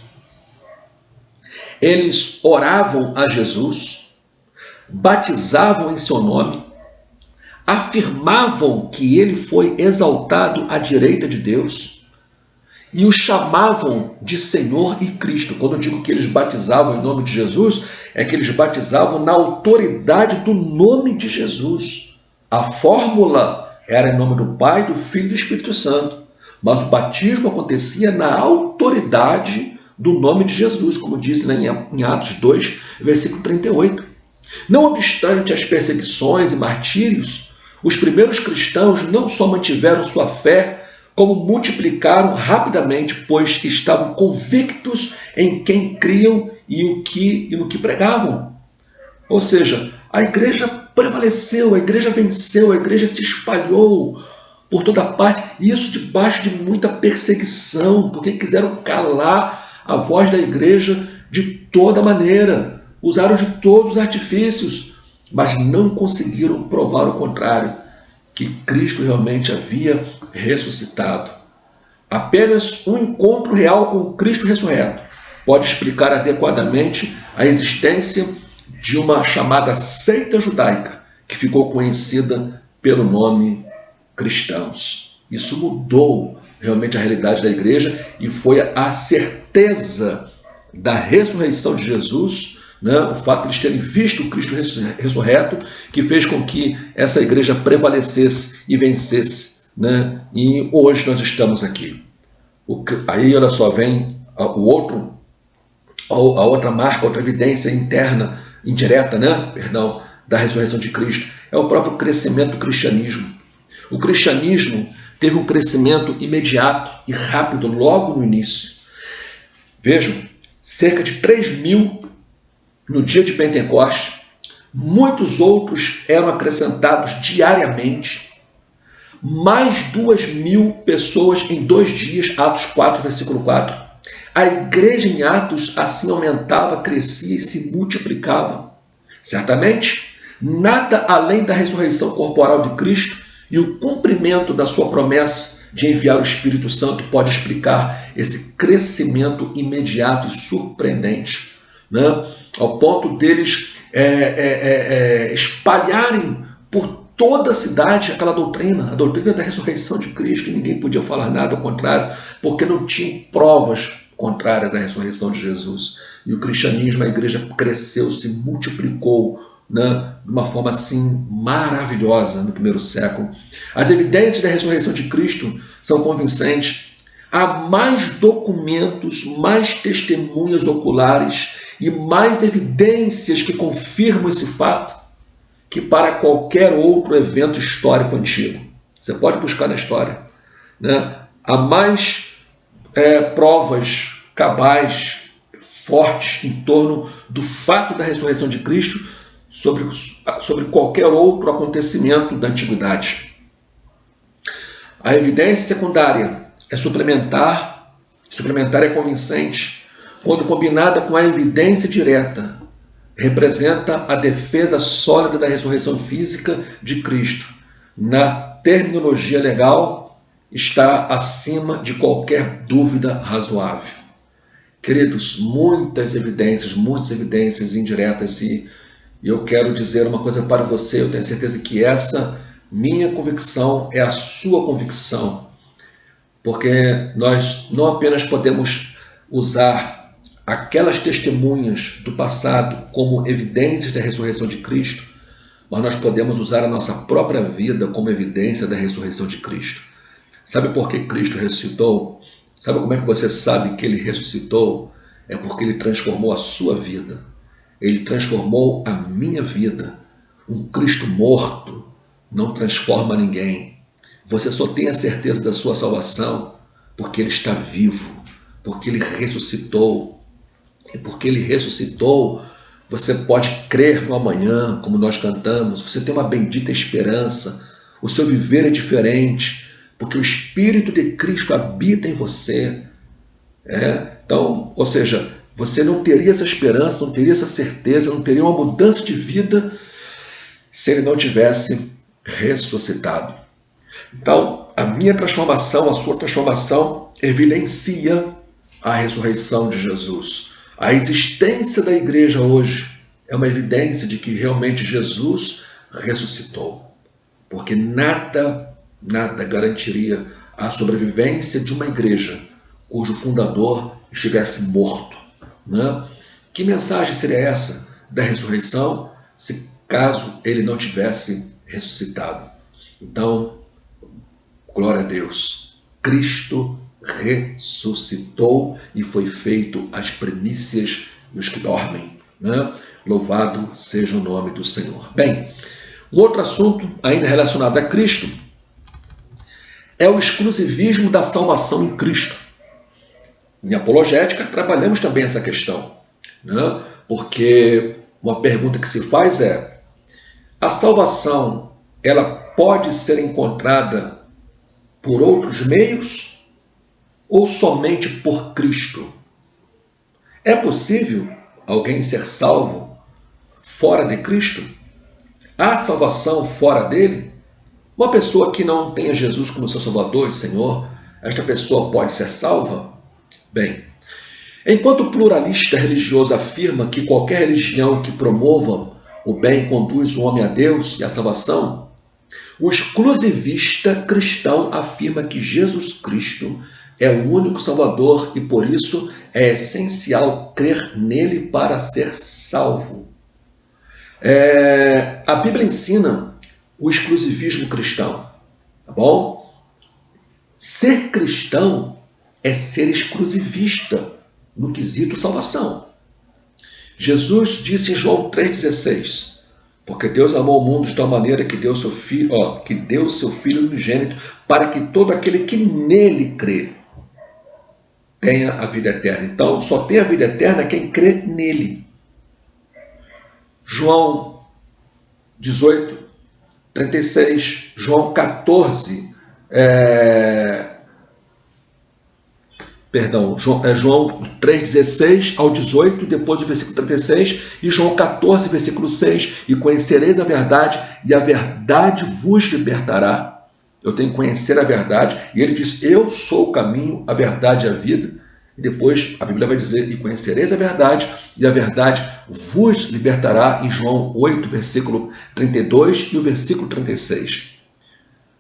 [SPEAKER 1] Eles oravam a Jesus, batizavam em seu nome, afirmavam que ele foi exaltado à direita de Deus e o chamavam de Senhor e Cristo. Quando eu digo que eles batizavam em nome de Jesus, é que eles batizavam na autoridade do nome de Jesus. A fórmula era em nome do Pai, do Filho e do Espírito Santo, mas o batismo acontecia na autoridade do nome de Jesus, como diz lá em Atos 2, versículo 38. Não obstante as perseguições e martírios, os primeiros cristãos não só mantiveram sua fé, como multiplicaram rapidamente, pois estavam convictos em quem criam e no que pregavam. Ou seja, a igreja prevaleceu, a igreja venceu, a igreja se espalhou por toda parte, e isso debaixo de muita perseguição, porque quiseram calar a voz da igreja de toda maneira, usaram de todos os artifícios, mas não conseguiram provar o contrário, que Cristo realmente havia ressuscitado. Apenas um encontro real com Cristo ressurreto pode explicar adequadamente a existência de uma chamada seita judaica que ficou conhecida pelo nome cristãos. Isso mudou realmente a realidade da igreja e foi a certeza da ressurreição de Jesus, né? O fato de eles terem visto o Cristo ressurreto, que fez com que essa igreja prevalecesse e vencesse, né? E hoje nós estamos aqui. Aí, olha só, vem a outra marca, outra evidência interna, indireta, né? Perdão, da ressurreição de Cristo, é o próprio crescimento do cristianismo. O cristianismo teve um crescimento imediato e rápido logo no início. Vejam, cerca de 3.000 no dia de Pentecostes, muitos outros eram acrescentados diariamente, mais 2.000 pessoas em 2 dias, Atos 4, versículo 4. A igreja em Atos assim aumentava, crescia e se multiplicava. Certamente, nada além da ressurreição corporal de Cristo e o cumprimento da sua promessa de enviar o Espírito Santo pode explicar esse crescimento imediato e surpreendente, né? Ao ponto deles espalharem por toda a cidade aquela doutrina, a doutrina da ressurreição de Cristo. Ninguém podia falar nada ao contrário, porque não tinham provas contrárias à ressurreição de Jesus. E o cristianismo, a igreja cresceu, se multiplicou, né, de uma forma assim maravilhosa no primeiro século. As evidências da ressurreição de Cristo são convincentes. Há mais documentos, mais testemunhas oculares e mais evidências que confirmam esse fato que para qualquer outro evento histórico antigo. Você pode buscar na história, né? Há mais provas cabais, fortes em torno do fato da ressurreição de Cristo sobre qualquer outro acontecimento da antiguidade. A evidência secundária é suplementar é convincente, quando combinada com a evidência direta, representa a defesa sólida da ressurreição física de Cristo. Na terminologia legal, está acima de qualquer dúvida razoável. Queridos, muitas evidências indiretas, e eu quero dizer uma coisa para você, eu tenho certeza que essa minha convicção é a sua convicção, porque nós não apenas podemos usar aquelas testemunhas do passado como evidências da ressurreição de Cristo, mas nós podemos usar a nossa própria vida como evidência da ressurreição de Cristo. Sabe por que Cristo ressuscitou? Sabe como é que você sabe que Ele ressuscitou? É porque Ele transformou a sua vida. Ele transformou a minha vida. Um Cristo morto não transforma ninguém. Você só tem a certeza da sua salvação porque Ele está vivo, porque Ele ressuscitou. E porque Ele ressuscitou, você pode crer no amanhã, como nós cantamos. Você tem uma bendita esperança. O seu viver é diferente, porque o Espírito de Cristo habita em você. Então, ou seja, você não teria essa esperança, não teria essa certeza, não teria uma mudança de vida se Ele não tivesse ressuscitado. Então, a minha transformação, a sua transformação, evidencia a ressurreição de Jesus. A existência da igreja hoje é uma evidência de que realmente Jesus ressuscitou. Porque nada garantiria a sobrevivência de uma igreja cujo fundador estivesse morto. Né? Que mensagem seria essa da ressurreição se caso ele não tivesse ressuscitado? Então, glória a Deus, Cristo ressuscitou e foi feito as primícias dos que dormem. Né? Louvado seja o nome do Senhor. Bem, um outro assunto ainda relacionado a Cristo é o exclusivismo da salvação em Cristo. Em apologética trabalhamos também essa questão, né? Porque uma pergunta que se faz é: a salvação ela pode ser encontrada por outros meios ou somente por Cristo? É possível alguém ser salvo fora de Cristo? Há salvação fora dele? Uma pessoa que não tenha Jesus como seu Salvador e Senhor, esta pessoa pode ser salva? Bem, enquanto o pluralista religioso afirma que qualquer religião que promova o bem conduz o homem a Deus e à salvação, o exclusivista cristão afirma que Jesus Cristo é o único Salvador e por isso é essencial crer nele para ser salvo. A Bíblia ensina o exclusivismo cristão, tá bom? Ser cristão é ser exclusivista no quesito salvação. Jesus disse em João 3,16, porque Deus amou o mundo de tal maneira que deu seu Filho unigênito para que todo aquele que nele crê tenha a vida eterna. Então, só tem a vida eterna quem crê nele. João 18:36, João 14, João 3:16 ao 18, depois do versículo 36, e João 14, versículo 6, e conhecereis a verdade, e a verdade vos libertará. Eu tenho que conhecer a verdade, e ele diz, eu sou o caminho, a verdade e a vida. E depois a Bíblia vai dizer, e conhecereis a verdade vos libertará, em João 8, versículo 32 e o versículo 36.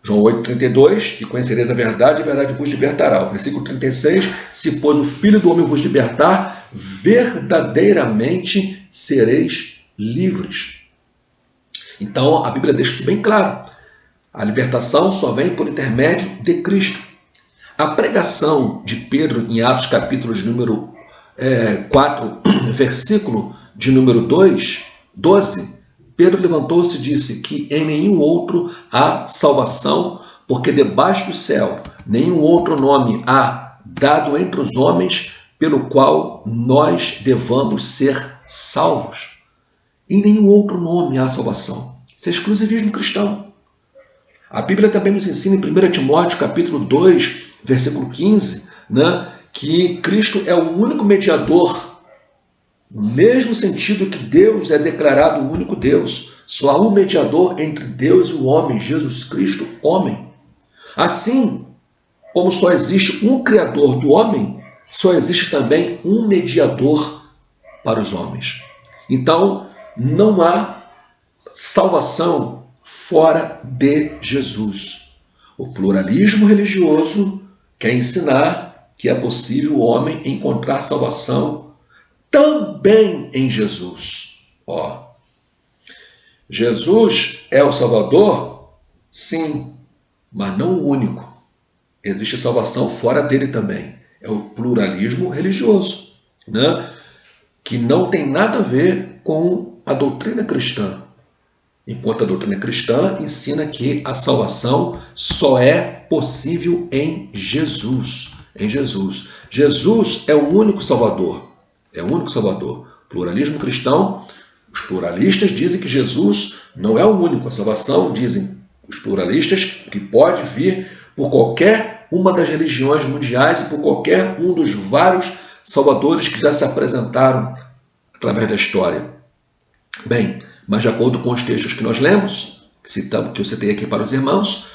[SPEAKER 1] João 8,32, e conhecereis a verdade vos libertará. O versículo 36, se pois o Filho do Homem vos libertar, verdadeiramente sereis livres. Então a Bíblia deixa isso bem claro. A libertação só vem por intermédio de Cristo. A pregação de Pedro em Atos capítulo de número 4, versículo de número 12, Pedro levantou-se e disse que em nenhum outro há salvação, porque debaixo do céu nenhum outro nome há dado entre os homens pelo qual nós devamos ser salvos. Em nenhum outro nome há salvação. Isso é exclusivismo cristão. A Bíblia também nos ensina em 1 Timóteo capítulo 2, versículo 15, né, que Cristo é o único mediador, no mesmo sentido que Deus é declarado o único Deus. Só há um mediador entre Deus e o homem, Jesus Cristo, homem. Assim como só existe um Criador do homem, só existe também um mediador para os homens. Então, não há salvação fora de Jesus. O pluralismo religioso quer ensinar que é possível o homem encontrar salvação também em Jesus. Jesus é o Salvador? Sim, mas não o único. Existe salvação fora dele também. É o pluralismo religioso, né? Que não tem nada a ver com a doutrina cristã. Enquanto a doutrina cristã ensina que a salvação só é possível em Jesus. Em Jesus. Jesus é o único Salvador. É o único Salvador. Pluralismo cristão, os pluralistas dizem que Jesus não é o único. A salvação, dizem os pluralistas, que pode vir por qualquer uma das religiões mundiais e por qualquer um dos vários salvadores que já se apresentaram através da história. Bem, mas de acordo com os textos que nós lemos, que eu citei aqui para os irmãos,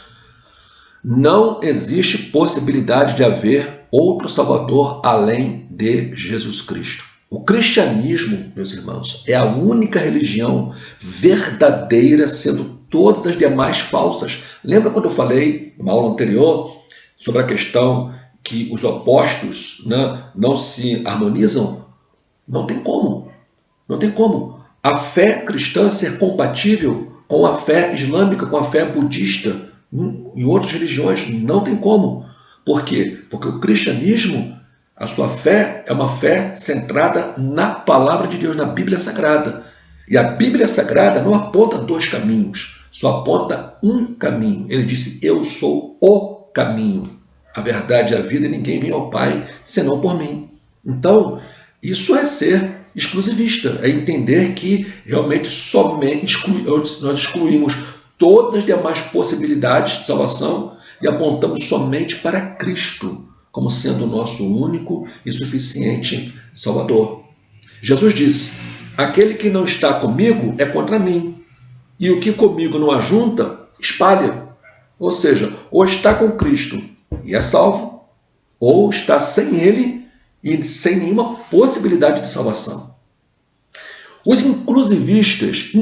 [SPEAKER 1] não existe possibilidade de haver outro Salvador além de Jesus Cristo. O cristianismo, meus irmãos, é a única religião verdadeira, sendo todas as demais falsas. Lembra quando eu falei, numa aula anterior, sobre a questão que os opostos, né, não se harmonizam? Não tem como. Não tem como a fé cristã ser compatível com a fé islâmica, com a fé budista, em outras religiões. Não tem como. Por quê? Porque o cristianismo, a sua fé é uma fé centrada na palavra de Deus, na Bíblia Sagrada. E a Bíblia Sagrada não aponta dois caminhos, só aponta um caminho. Ele disse, eu sou o caminho, a verdade e a vida, e ninguém vem ao Pai senão por mim. Então, isso é ser exclusivista, é entender que realmente nós excluímos todas as demais possibilidades de salvação e apontamos somente para Cristo como sendo o nosso único e suficiente Salvador. Jesus disse, aquele que não está comigo é contra mim, e o que comigo não ajunta, espalha. Ou seja, ou está com Cristo e é salvo, ou está sem ele e sem nenhuma possibilidade de salvação. Os inclusivistas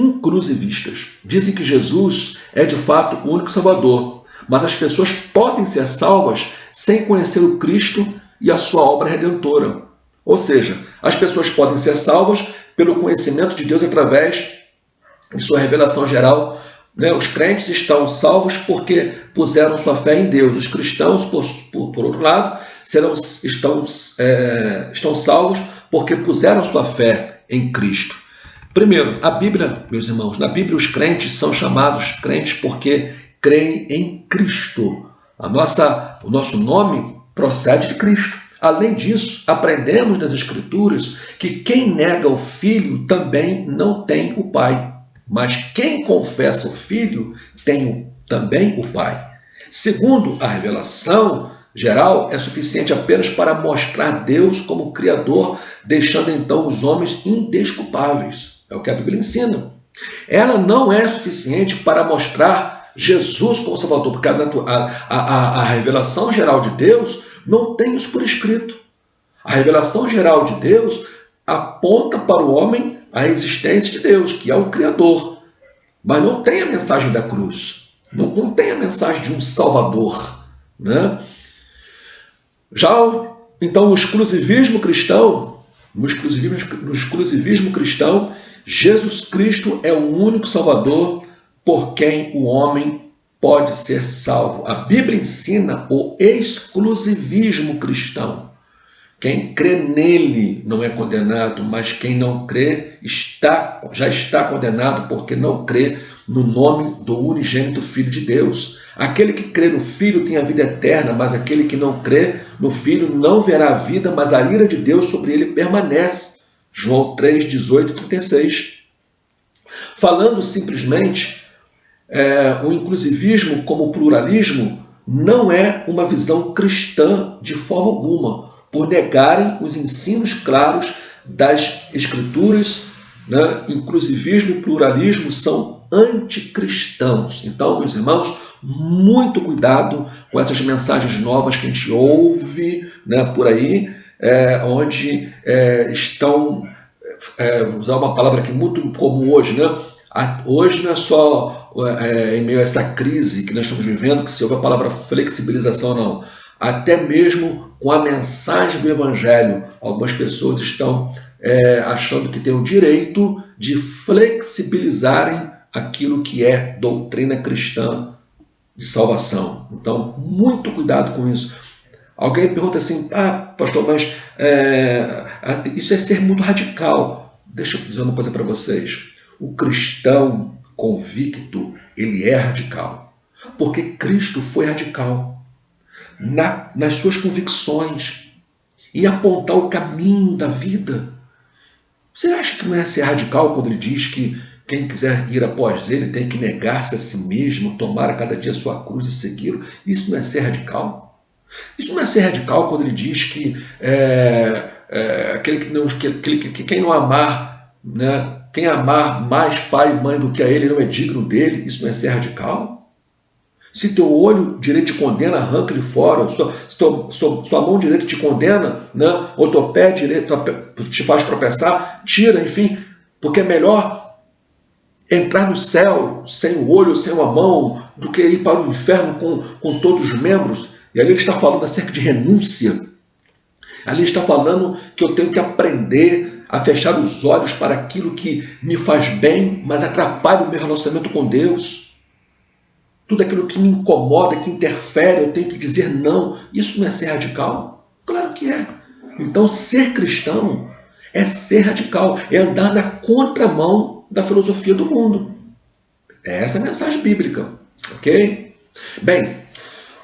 [SPEAKER 1] dizem que Jesus é de fato o único Salvador, mas as pessoas podem ser salvas sem conhecer o Cristo e a sua obra redentora. Ou seja, as pessoas podem ser salvas pelo conhecimento de Deus através de sua revelação geral. Os crentes estão salvos porque puseram sua fé em Deus. Os cristãos, por outro lado, estão salvos porque puseram sua fé em Cristo. Primeiro, a Bíblia, meus irmãos, na Bíblia os crentes são chamados crentes porque creem em Cristo. O nosso nome procede de Cristo. Além disso, aprendemos nas Escrituras que quem nega o Filho também não tem o Pai. Mas quem confessa o Filho tem também o Pai. Segundo, a revelação geral é suficiente apenas para mostrar Deus como Criador, deixando então os homens indesculpáveis. É o que a Bíblia ensina. Ela não é suficiente para mostrar Jesus como Salvador, porque a revelação geral de Deus não tem isso por escrito. A revelação geral de Deus aponta para o homem a existência de Deus, que é o Criador. Mas não tem a mensagem da cruz. Não tem a mensagem de um Salvador. Né? Já, então, no exclusivismo cristão, Jesus Cristo é o único Salvador por quem o homem pode ser salvo. A Bíblia ensina o exclusivismo cristão. Quem crê nele não é condenado, mas quem não crê já está condenado porque não crê no nome do unigênito Filho de Deus. Aquele que crê no Filho tem a vida eterna, mas aquele que não crê no Filho não verá a vida, mas a ira de Deus sobre ele permanece. João 3, 18 e 36. Falando simplesmente, O inclusivismo como pluralismo não é uma visão cristã de forma alguma, por negarem os ensinos claros das Escrituras, né? Inclusivismo e pluralismo são anticristãos. Então, meus irmãos, muito cuidado com essas mensagens novas que a gente ouve, né, por aí, onde estão, vou usar uma palavra que é muito comum hoje, né? Hoje não é só em meio a essa crise que nós estamos vivendo que se ouve a palavra flexibilização, não. Até mesmo com a mensagem do Evangelho, algumas pessoas estão achando que têm o direito de flexibilizarem aquilo que é doutrina cristã de salvação. Então, muito cuidado com isso. Alguém pergunta assim, pastor, mas isso é ser muito radical. Deixa eu dizer uma coisa para vocês. O cristão convicto, ele é radical. Porque Cristo foi radical nas suas convicções e apontar o caminho da vida. Você acha que não é ser radical quando ele diz que quem quiser ir após ele tem que negar-se a si mesmo, tomar a cada dia a sua cruz e segui-lo? Isso não é ser radical? Isso não é ser radical quando ele diz que quem não amar, né, quem amar mais pai e mãe do que a ele não é digno dele? Isso não é ser radical? Se teu olho direito te condena, arranca-lhe fora. Se sua mão direita te condena, né, ou teu pé direito te faz tropeçar, tira, enfim. Porque é melhor entrar no céu sem o olho, sem uma mão, do que ir para o inferno com todos os membros. E ali ele está falando acerca de renúncia. Ali está falando que eu tenho que aprender a fechar os olhos para aquilo que me faz bem, mas atrapalha o meu relacionamento com Deus. Tudo aquilo que me incomoda, que interfere, eu tenho que dizer não. Isso não é ser radical? Claro que é. Então, ser cristão é ser radical, é andar na contramão da filosofia do mundo. É essa a mensagem bíblica, ok? Bem,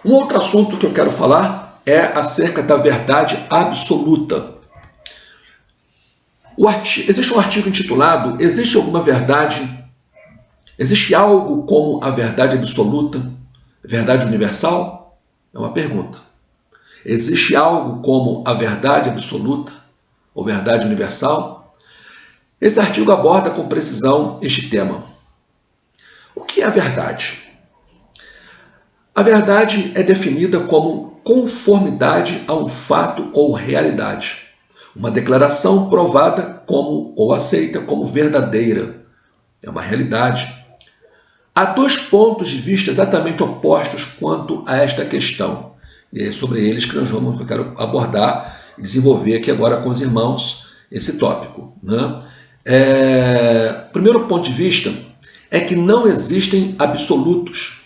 [SPEAKER 1] um outro assunto que eu quero falar é acerca da verdade absoluta. Existe um artigo intitulado Existe alguma verdade? Existe algo como a verdade absoluta? Verdade universal? É uma pergunta. Existe algo como a verdade absoluta ou verdade universal? Esse artigo aborda com precisão este tema. O que é a verdade? A verdade é definida como conformidade a um fato ou realidade. Uma declaração provada como ou aceita como verdadeira. É uma realidade. Há dois pontos de vista exatamente opostos quanto a esta questão. E é sobre eles que eu quero abordar e desenvolver aqui agora com os irmãos esse tópico, né? Primeiro ponto de vista é que não existem absolutos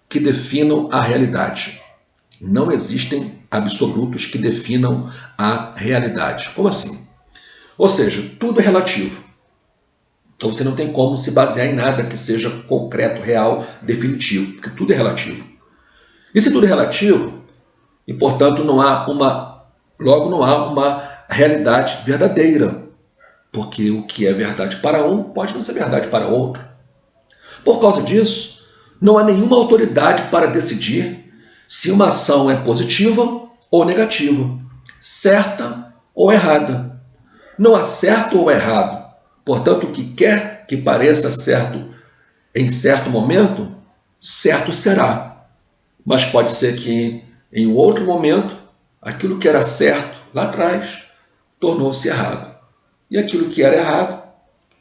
[SPEAKER 1] que definam a realidade. Não existem absolutos que definam a realidade. Como assim? Ou seja, tudo é relativo. Então você não tem como se basear em nada que seja concreto, real, definitivo, porque tudo é relativo. E se tudo é relativo, e portanto não há uma realidade verdadeira, porque o que é verdade para um pode não ser verdade para outro. Por causa disso, não há nenhuma autoridade para decidir se uma ação é positiva ou negativa, certa ou errada. Não há certo ou errado. Portanto, o que quer que pareça certo em certo momento, certo será. Mas pode ser que em um outro momento, aquilo que era certo lá atrás tornou-se errado. E aquilo que era errado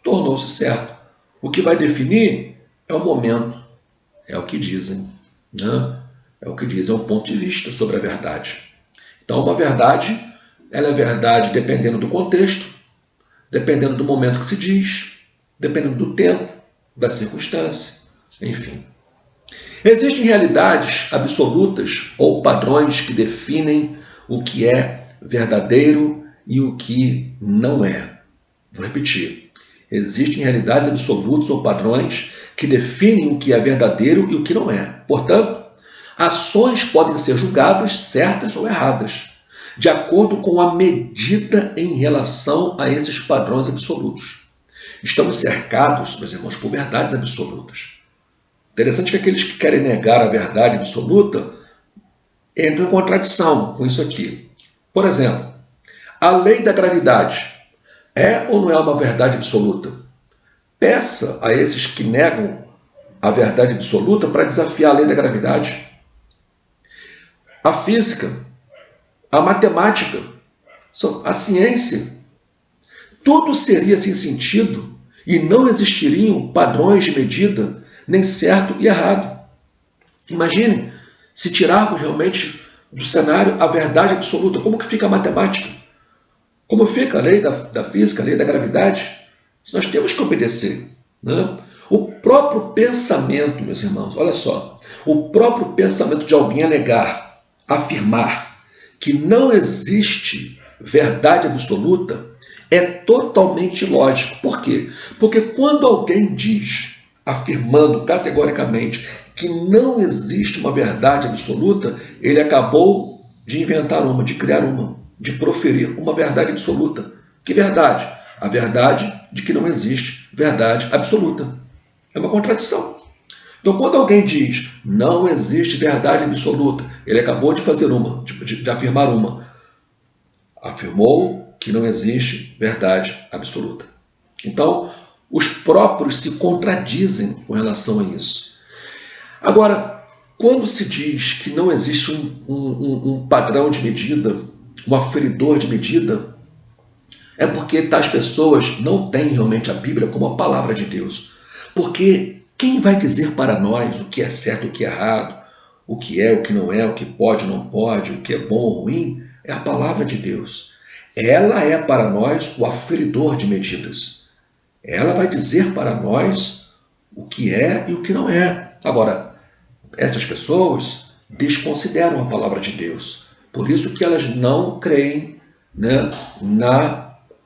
[SPEAKER 1] tornou-se certo. O que vai definir é o momento, é o que dizem, né? É o que dizem, é um ponto de vista sobre a verdade. Então, uma verdade, ela é verdade dependendo do contexto, dependendo do momento que se diz, dependendo do tempo, da circunstância, enfim. Existem realidades absolutas ou padrões que definem o que é verdadeiro e o que não é. Vou repetir. Existem realidades absolutas ou padrões que definem o que é verdadeiro e o que não é. Portanto, ações podem ser julgadas certas ou erradas, de acordo com a medida em relação a esses padrões absolutos. Estamos cercados, meus irmãos, por verdades absolutas. Interessante que aqueles que querem negar a verdade absoluta entram em contradição com isso aqui. Por exemplo, a lei da gravidade é ou não é uma verdade absoluta? Peça a esses que negam a verdade absoluta para desafiar a lei da gravidade. A física, a matemática, a ciência, tudo seria sem sentido e não existiriam padrões de medida, nem certo e errado. Imagine se tirarmos realmente do cenário a verdade absoluta, como que fica a matemática? Como fica a lei da física, a lei da gravidade? Isso nós temos que obedecer, né? O próprio pensamento, meus irmãos, olha só, o próprio pensamento de alguém a negar, afirmar que não existe verdade absoluta é totalmente ilógico. Por quê? Porque quando alguém diz, afirmando categoricamente que não existe uma verdade absoluta, ele acabou de inventar uma, de criar uma, de proferir uma verdade absoluta. Que verdade? A verdade de que não existe verdade absoluta. É uma contradição. Então, quando alguém diz não existe verdade absoluta, ele acabou de fazer uma, de afirmar uma. Afirmou que não existe verdade absoluta. Então, os próprios se contradizem com relação a isso. Agora, quando se diz que não existe um padrão de medida, um aferidor de medida, é porque tais pessoas não têm realmente a Bíblia como a palavra de Deus. Porque quem vai dizer para nós o que é certo e o que é errado, o que é, o que não é, o que pode, não pode, o que é bom ou ruim, é a palavra de Deus. Ela é para nós o aferidor de medidas. Ela vai dizer para nós o que é e o que não é. Agora, essas pessoas desconsideram a palavra de Deus. Por isso que elas não creem, né,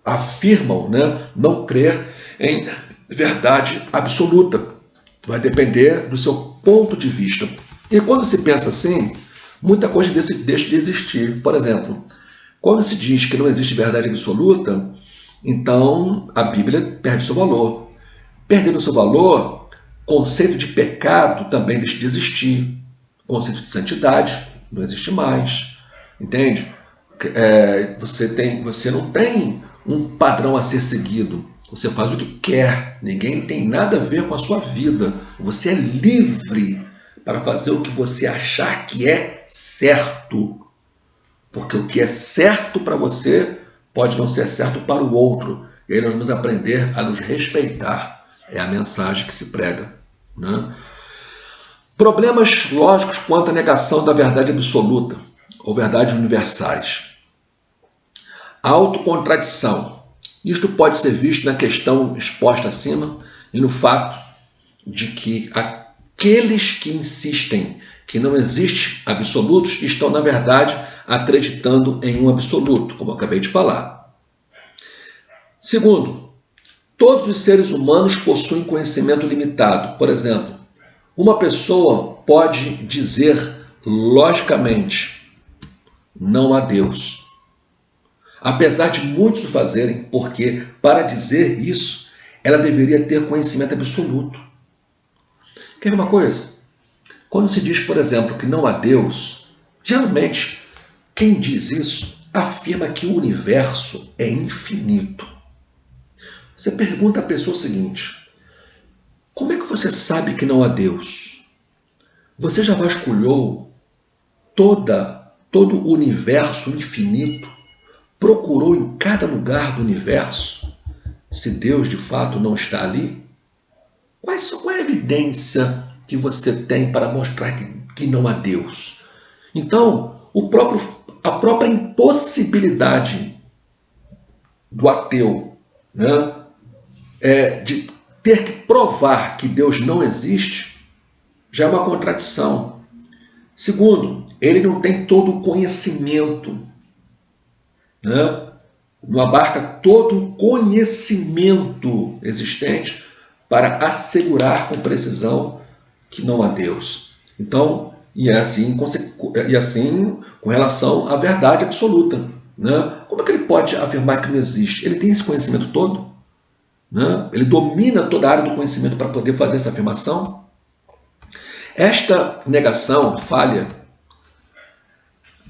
[SPEAKER 1] afirmam, né, não crer em verdade absoluta. Vai depender do seu ponto de vista. E quando se pensa assim, muita coisa deixa de existir. Por exemplo, quando se diz que não existe verdade absoluta, então a Bíblia perde seu valor. Perdendo seu valor, conceito de pecado também deixa de existir. Conceito de santidade não existe mais. Entende? Você não tem um padrão a ser seguido. Você faz o que quer. Ninguém tem nada a ver com a sua vida. Você é livre para fazer o que você achar que é certo. Porque o que é certo para você pode não ser certo para o outro. E aí nós vamos aprender a nos respeitar. É a mensagem que se prega, né? Problemas lógicos quanto à negação da verdade absoluta ou verdades universais. A autocontradição. Isto pode ser visto na questão exposta acima e no fato de que aqueles que insistem que não existe absolutos estão, na verdade, acreditando em um absoluto, como eu acabei de falar. Segundo, todos os seres humanos possuem conhecimento limitado. Por exemplo, uma pessoa pode dizer logicamente não há Deus. Apesar de muitos o fazerem, porque para dizer isso, ela deveria ter conhecimento absoluto. Quer ver uma coisa? Quando se diz, por exemplo, que não há Deus, geralmente quem diz isso afirma que o universo é infinito. Você pergunta à pessoa o seguinte: como é que você sabe que não há Deus? Você já vasculhou todo o universo infinito? Procurou em cada lugar do universo se Deus de fato não está ali? Qual é a evidência que você tem para mostrar que não há Deus? Então, a própria impossibilidade do ateu, né, de ter que provar que Deus não existe, já é uma contradição. Segundo, ele não tem todo o conhecimento, né? Não abarca todo o conhecimento existente para assegurar com precisão que não há Deus. Então, e assim com relação à verdade absoluta, né? Como é que ele pode afirmar que não existe? Ele tem esse conhecimento todo? Né? Ele domina toda a área do conhecimento para poder fazer essa afirmação? Esta negação falha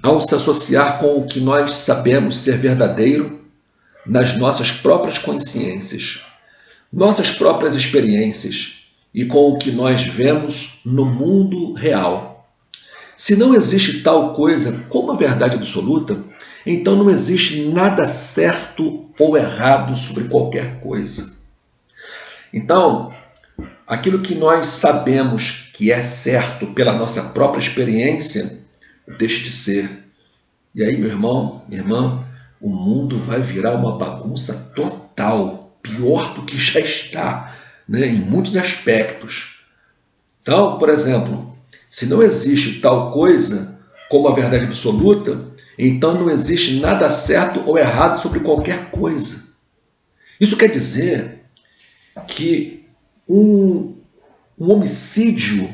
[SPEAKER 1] ao se associar com o que nós sabemos ser verdadeiro nas nossas próprias consciências, nossas próprias experiências e com o que nós vemos no mundo real. Se não existe tal coisa como a verdade absoluta, então não existe nada certo ou errado sobre qualquer coisa. Então, aquilo que nós sabemos que é certo pela nossa própria experiência, deixe de ser. E aí, meu irmão, minha irmã, o mundo vai virar uma bagunça total, pior do que já está, né, em muitos aspectos. Então, por exemplo, se não existe tal coisa como a verdade absoluta, então não existe nada certo ou errado sobre qualquer coisa. Isso quer dizer que um homicídio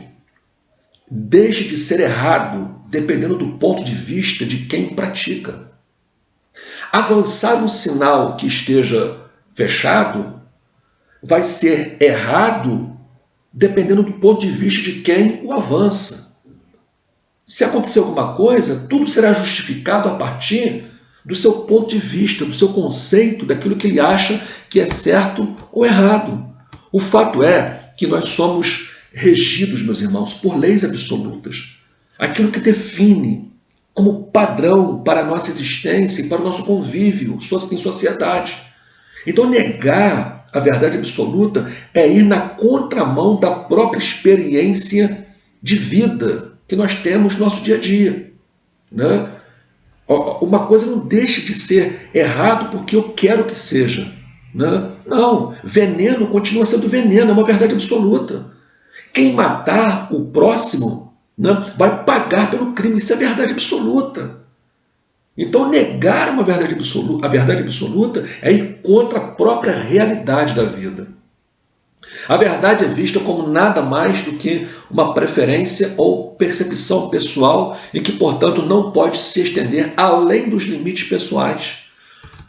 [SPEAKER 1] deixe de ser errado dependendo do ponto de vista de quem pratica. Avançar um sinal que esteja fechado vai ser errado dependendo do ponto de vista de quem o avança. Se acontecer alguma coisa, tudo será justificado a partir do seu ponto de vista, do seu conceito, daquilo que ele acha que é certo ou errado. O fato é que nós somos regidos, meus irmãos, por leis absolutas. Aquilo que define como padrão para a nossa existência e para o nosso convívio em sociedade. Então, negar a verdade absoluta é ir na contramão da própria experiência de vida que nós temos no nosso dia a dia. Né? Uma coisa não deixa de ser errado porque eu quero que seja. Né? Não, veneno continua sendo veneno, é uma verdade absoluta. Quem matar o próximo, né, vai pagar pelo crime, isso é verdade absoluta. Então negar a verdade absoluta é ir contra a própria realidade da vida. A verdade é vista como nada mais do que uma preferência ou percepção pessoal e que, portanto, não pode se estender além dos limites pessoais.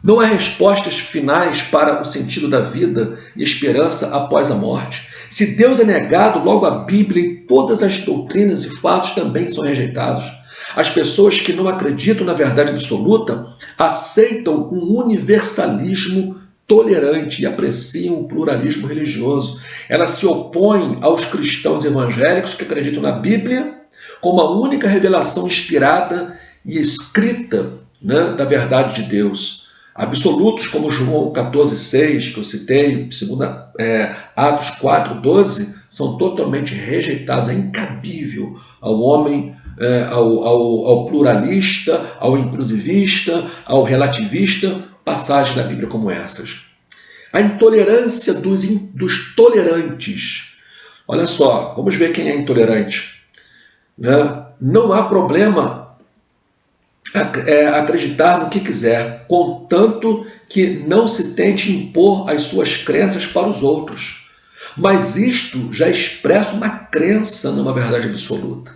[SPEAKER 1] Não há respostas finais para o sentido da vida e esperança após a morte. Se Deus é negado, logo a Bíblia e todas as doutrinas e fatos também são rejeitados. As pessoas que não acreditam na verdade absoluta aceitam um universalismo tolerante e apreciam o pluralismo religioso. Elas se opõem aos cristãos evangélicos que acreditam na Bíblia como a única revelação inspirada e escrita, né, da verdade de Deus. Absolutos como João 14,6, que eu citei, 2 Atos 4,12, são totalmente rejeitados. É incabível ao homem, ao pluralista, ao inclusivista, ao relativista, passagens da Bíblia como essas. A intolerância dos tolerantes. Olha só, vamos ver quem é intolerante. Né? Não há problema acreditar no que quiser, contanto que não se tente impor as suas crenças para os outros. Mas isto já expressa uma crença numa verdade absoluta.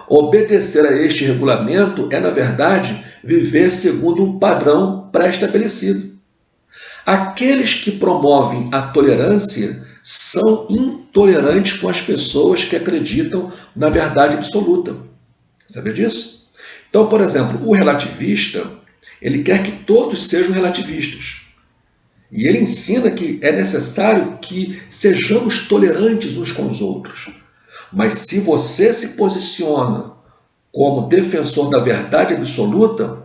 [SPEAKER 1] Obedecer a este regulamento é, na verdade, viver segundo um padrão pré-estabelecido. Aqueles que promovem a tolerância são intolerantes com as pessoas que acreditam na verdade absoluta. Sabia disso? Então, por exemplo, o relativista, ele quer que todos sejam relativistas. E ele ensina que é necessário que sejamos tolerantes uns com os outros. Mas se você se posiciona como defensor da verdade absoluta,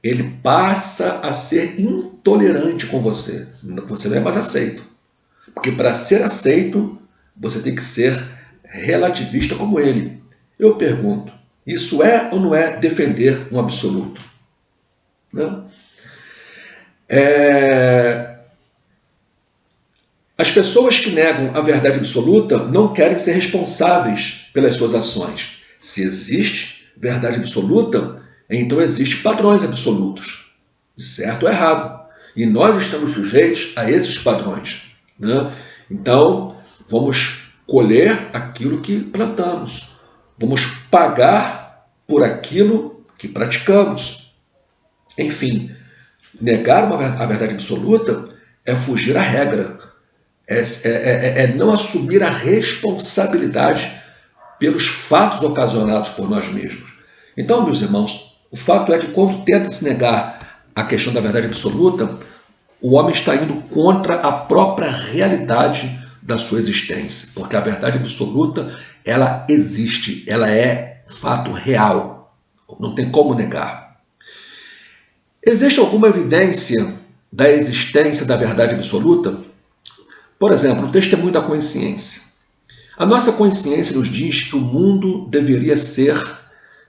[SPEAKER 1] ele passa a ser intolerante com você. Você não é mais aceito. Porque para ser aceito, você tem que ser relativista como ele. Eu pergunto, isso é ou não é defender um absoluto? Não? As pessoas que negam a verdade absoluta não querem ser responsáveis pelas suas ações. Se existe verdade absoluta, então existem padrões absolutos, certo ou errado. E nós estamos sujeitos a esses padrões. Né? Então, vamos colher aquilo que plantamos. Vamos pagar por aquilo que praticamos. Enfim, negar a verdade absoluta é fugir à regra. É não assumir a responsabilidade pelos fatos ocasionados por nós mesmos. Então, meus irmãos, o fato é que quando tenta se negar a questão da verdade absoluta, o homem está indo contra a própria realidade da sua existência, porque a verdade absoluta, ela existe, ela é fato real, não tem como negar. Existe alguma evidência da existência da verdade absoluta? Por exemplo, o testemunho da consciência. A nossa consciência nos diz que o mundo deveria ser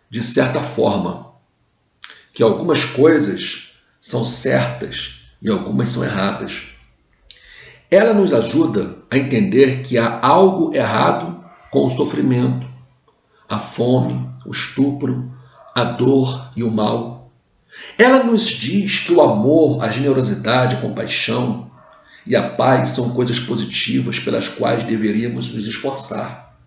[SPEAKER 1] de certa forma, que algumas coisas são certas e algumas são erradas. Ela nos ajuda a entender que há algo errado com o sofrimento, a fome, o estupro, a dor e o mal. Ela nos diz que o amor, a generosidade, a compaixão e a paz são coisas positivas pelas quais deveríamos nos esforçar.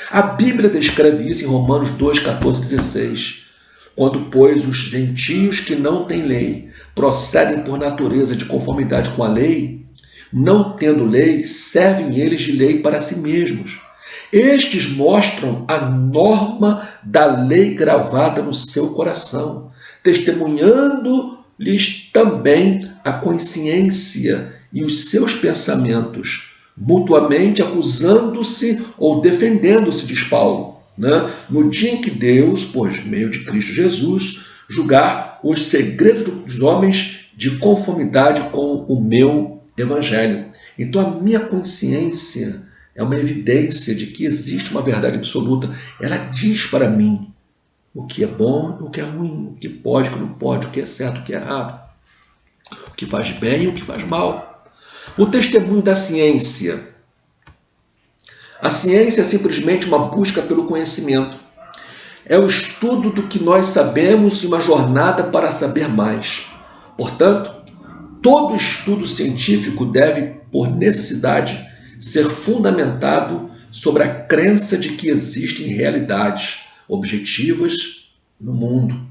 [SPEAKER 1] A Bíblia descreve isso em Romanos 2, 14, 16. Quando, pois, os gentios que não têm lei procedem por natureza de conformidade com a lei, não tendo lei, servem eles de lei para si mesmos. Estes mostram a norma da lei gravada no seu coração, testemunhando-lhes também a consciência e os seus pensamentos, mutuamente acusando-se ou defendendo-se, diz Paulo, no dia em que Deus, por meio de Cristo Jesus, julgar os segredos dos homens de conformidade com o meu evangelho. Então a minha consciência é uma evidência de que existe uma verdade absoluta. Ela diz para mim o que é bom, o que é ruim, o que pode, o que não pode, o que é certo, o que é errado, o que faz bem e o que faz mal. O testemunho da ciência. A ciência é simplesmente uma busca pelo conhecimento. É o estudo do que nós sabemos e uma jornada para saber mais. Portanto, todo estudo científico deve, por necessidade, ser fundamentado sobre a crença de que existem realidades objetivas no mundo.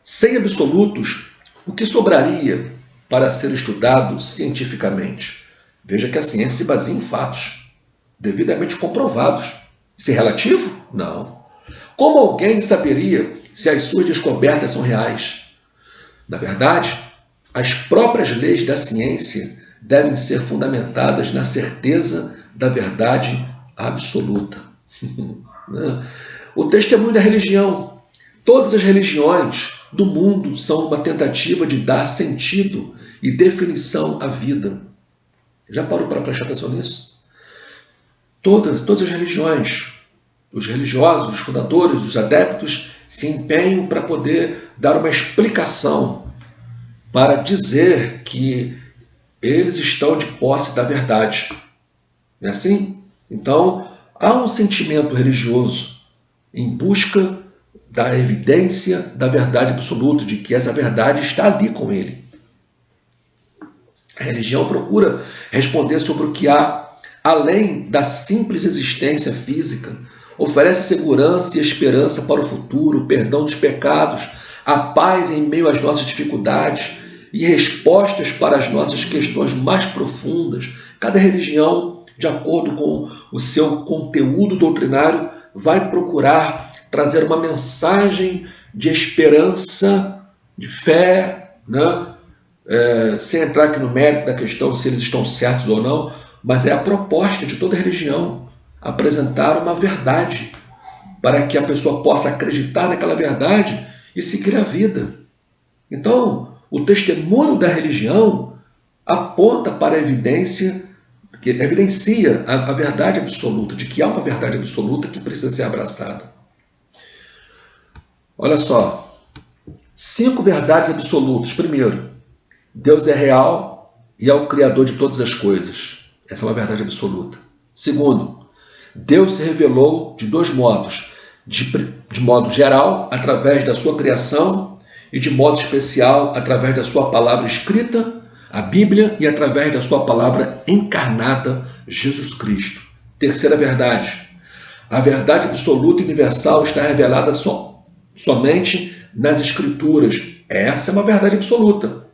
[SPEAKER 1] Sem absolutos, o que sobraria para ser estudado cientificamente? Veja que a ciência se baseia em fatos, devidamente comprovados. Isso é relativo? Não. Como alguém saberia se as suas descobertas são reais? Na verdade, as próprias leis da ciência devem ser fundamentadas na certeza da verdade absoluta. O testemunho da religião. Todas as religiões do mundo são uma tentativa de dar sentido e definição à vida. Já parou para prestar atenção nisso? Todas as religiões, os religiosos, os fundadores, os adeptos, se empenham para poder dar uma explicação, para dizer que eles estão de posse da verdade. Não é assim? Então, há um sentimento religioso em busca da evidência da verdade absoluta, de que essa verdade está ali com ele. A religião procura responder sobre o que há além da simples existência física, oferece segurança e esperança para o futuro, perdão dos pecados, a paz em meio às nossas dificuldades e respostas para as nossas questões mais profundas. Cada religião, de acordo com o seu conteúdo doutrinário, vai procurar trazer uma mensagem de esperança, de fé, sem entrar aqui no mérito da questão se eles estão certos ou não, mas é a proposta de toda religião apresentar uma verdade para que a pessoa possa acreditar naquela verdade e seguir a vida. Então, o testemunho da religião aponta para a evidência, que evidencia a verdade absoluta, de que há uma verdade absoluta que precisa ser abraçada. Olha só, 5 verdades absolutas. Primeiro, Deus é real e é o Criador de todas as coisas. Essa é uma verdade absoluta. Segundo, Deus se revelou de 2 modos. De modo geral, através da sua criação, e de modo especial, através da sua palavra escrita, a Bíblia, e através da sua palavra encarnada, Jesus Cristo. Terceira verdade, a verdade absoluta e universal está revelada somente nas Escrituras. Essa é uma verdade absoluta.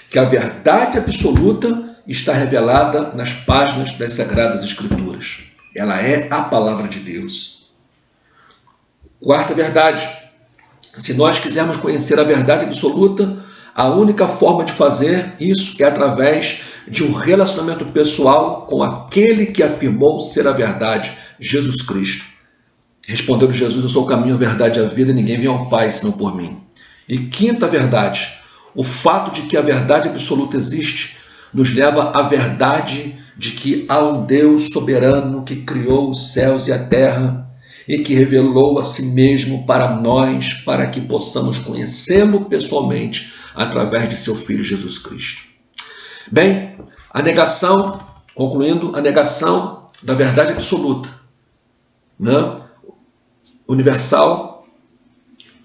[SPEAKER 1] Que a verdade absoluta está revelada nas páginas das Sagradas Escrituras. ela é a palavra de Deus. Quarta verdade: se nós quisermos conhecer a verdade absoluta, a única forma de fazer isso é através de um relacionamento pessoal com aquele que afirmou ser a verdade, Jesus Cristo. Respondeu Jesus: eu sou o caminho, a verdade e a vida, e ninguém vem ao Pai senão por mim. E quinta verdade: o fato de que a verdade absoluta existe nos leva à verdade de que há um Deus soberano que criou os céus e a terra e que revelou a si mesmo para nós, para que possamos conhecê-lo pessoalmente através de seu Filho Jesus Cristo. Bem, a negação, concluindo, a negação da verdade absoluta, né? Universal,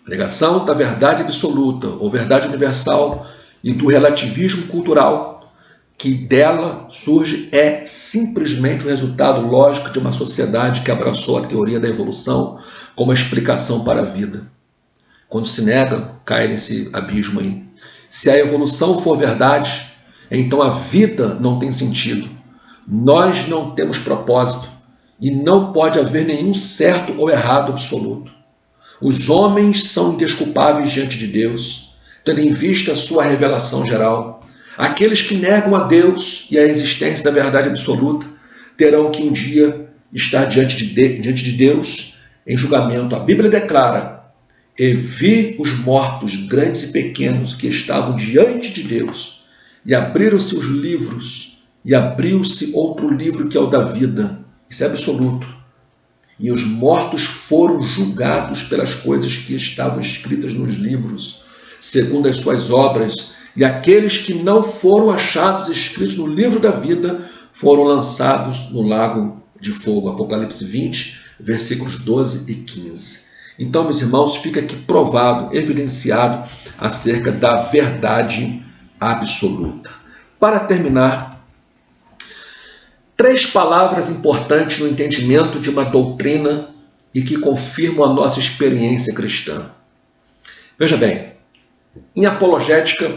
[SPEAKER 1] a negação da verdade absoluta, ou verdade universal, e do relativismo cultural que dela surge é simplesmente o resultado lógico de uma sociedade que abraçou a teoria da evolução como explicação para a vida. Quando se nega, cai nesse abismo aí. Se a evolução for verdade, então a vida não tem sentido. Nós não temos propósito e não pode haver nenhum certo ou errado absoluto. Os homens são indesculpáveis diante de Deus, tendo em vista a sua revelação geral. Aqueles que negam a Deus e a existência da verdade absoluta terão que um dia estar diante de Deus em julgamento. A Bíblia declara: e vi os mortos, grandes e pequenos, que estavam diante de Deus, e abriram-se os livros, e abriu-se outro livro que é o da vida. Isso é absoluto. E os mortos foram julgados pelas coisas que estavam escritas nos livros, segundo as suas obras, e aqueles que não foram achados escritos no livro da vida foram lançados no lago de fogo. Apocalipse 20, versículos 12 e 15. Então, meus irmãos, fica aqui provado, evidenciado acerca da verdade absoluta. Para terminar, 3 palavras importantes no entendimento de uma doutrina e que confirmam a nossa experiência cristã. Veja bem, em apologética,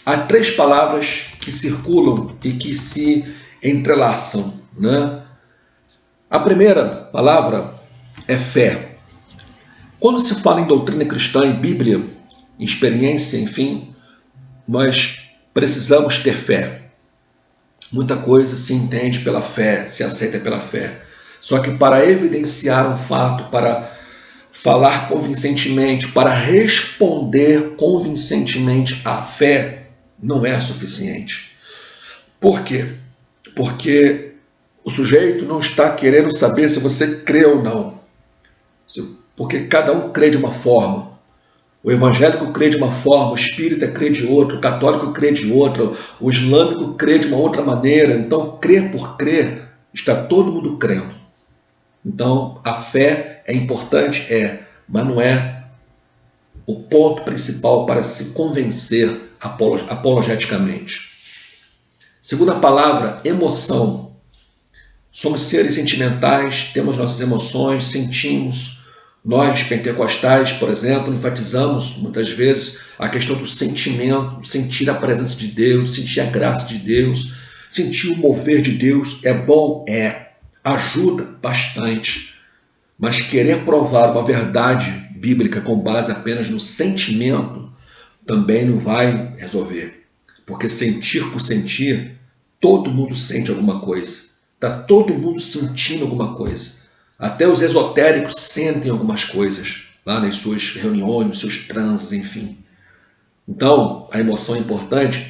[SPEAKER 1] há 3 palavras que circulam e que se entrelaçam, né? A primeira palavra é fé. Quando se fala em doutrina cristã, em Bíblia, em experiência, enfim, nós precisamos ter fé. Muita coisa se entende pela fé, se aceita pela fé. Só que para evidenciar um fato, para falar convincentemente, para responder convincentemente à fé, não é suficiente. Por quê? Porque o sujeito não está querendo saber se você crê ou não. Porque cada um crê de uma forma. O evangélico crê de uma forma, o espírita crê de outra, o católico crê de outra, o islâmico crê de uma outra maneira. Então, crer por crer, está todo mundo crendo. Então, a fé é importante, mas não é o ponto principal para se convencer apologeticamente. Segunda palavra, emoção. Somos seres sentimentais, temos nossas emoções, sentimos. Nós, pentecostais, por exemplo, enfatizamos muitas vezes a questão do sentimento, sentir a presença de Deus, sentir a graça de Deus, sentir o mover de Deus. É bom? Ajuda bastante. Mas querer provar uma verdade bíblica com base apenas no sentimento também não vai resolver. Porque sentir por sentir, todo mundo sente alguma coisa. Está todo mundo sentindo alguma coisa. Até os esotéricos sentem algumas coisas lá nas suas reuniões, nos seus transes, enfim. Então, a emoção é importante?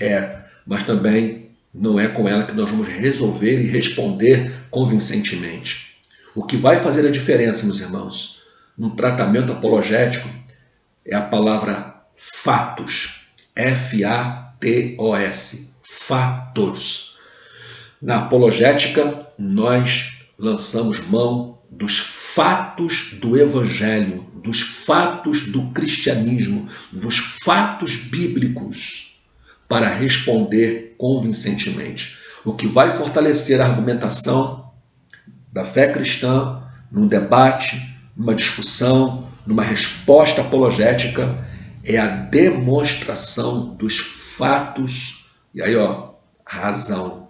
[SPEAKER 1] Mas também não é com ela que nós vamos resolver e responder convincentemente. O que vai fazer a diferença, meus irmãos, no tratamento apologético é a palavra fatos. F-A-T-O-S. Fatos. Na apologética, nós lançamos mão dos fatos do Evangelho, dos fatos do cristianismo, dos fatos bíblicos, para responder convincentemente. O que vai fortalecer a argumentação da fé cristã num debate, numa discussão, numa resposta apologética é a demonstração dos fatos, e aí razão.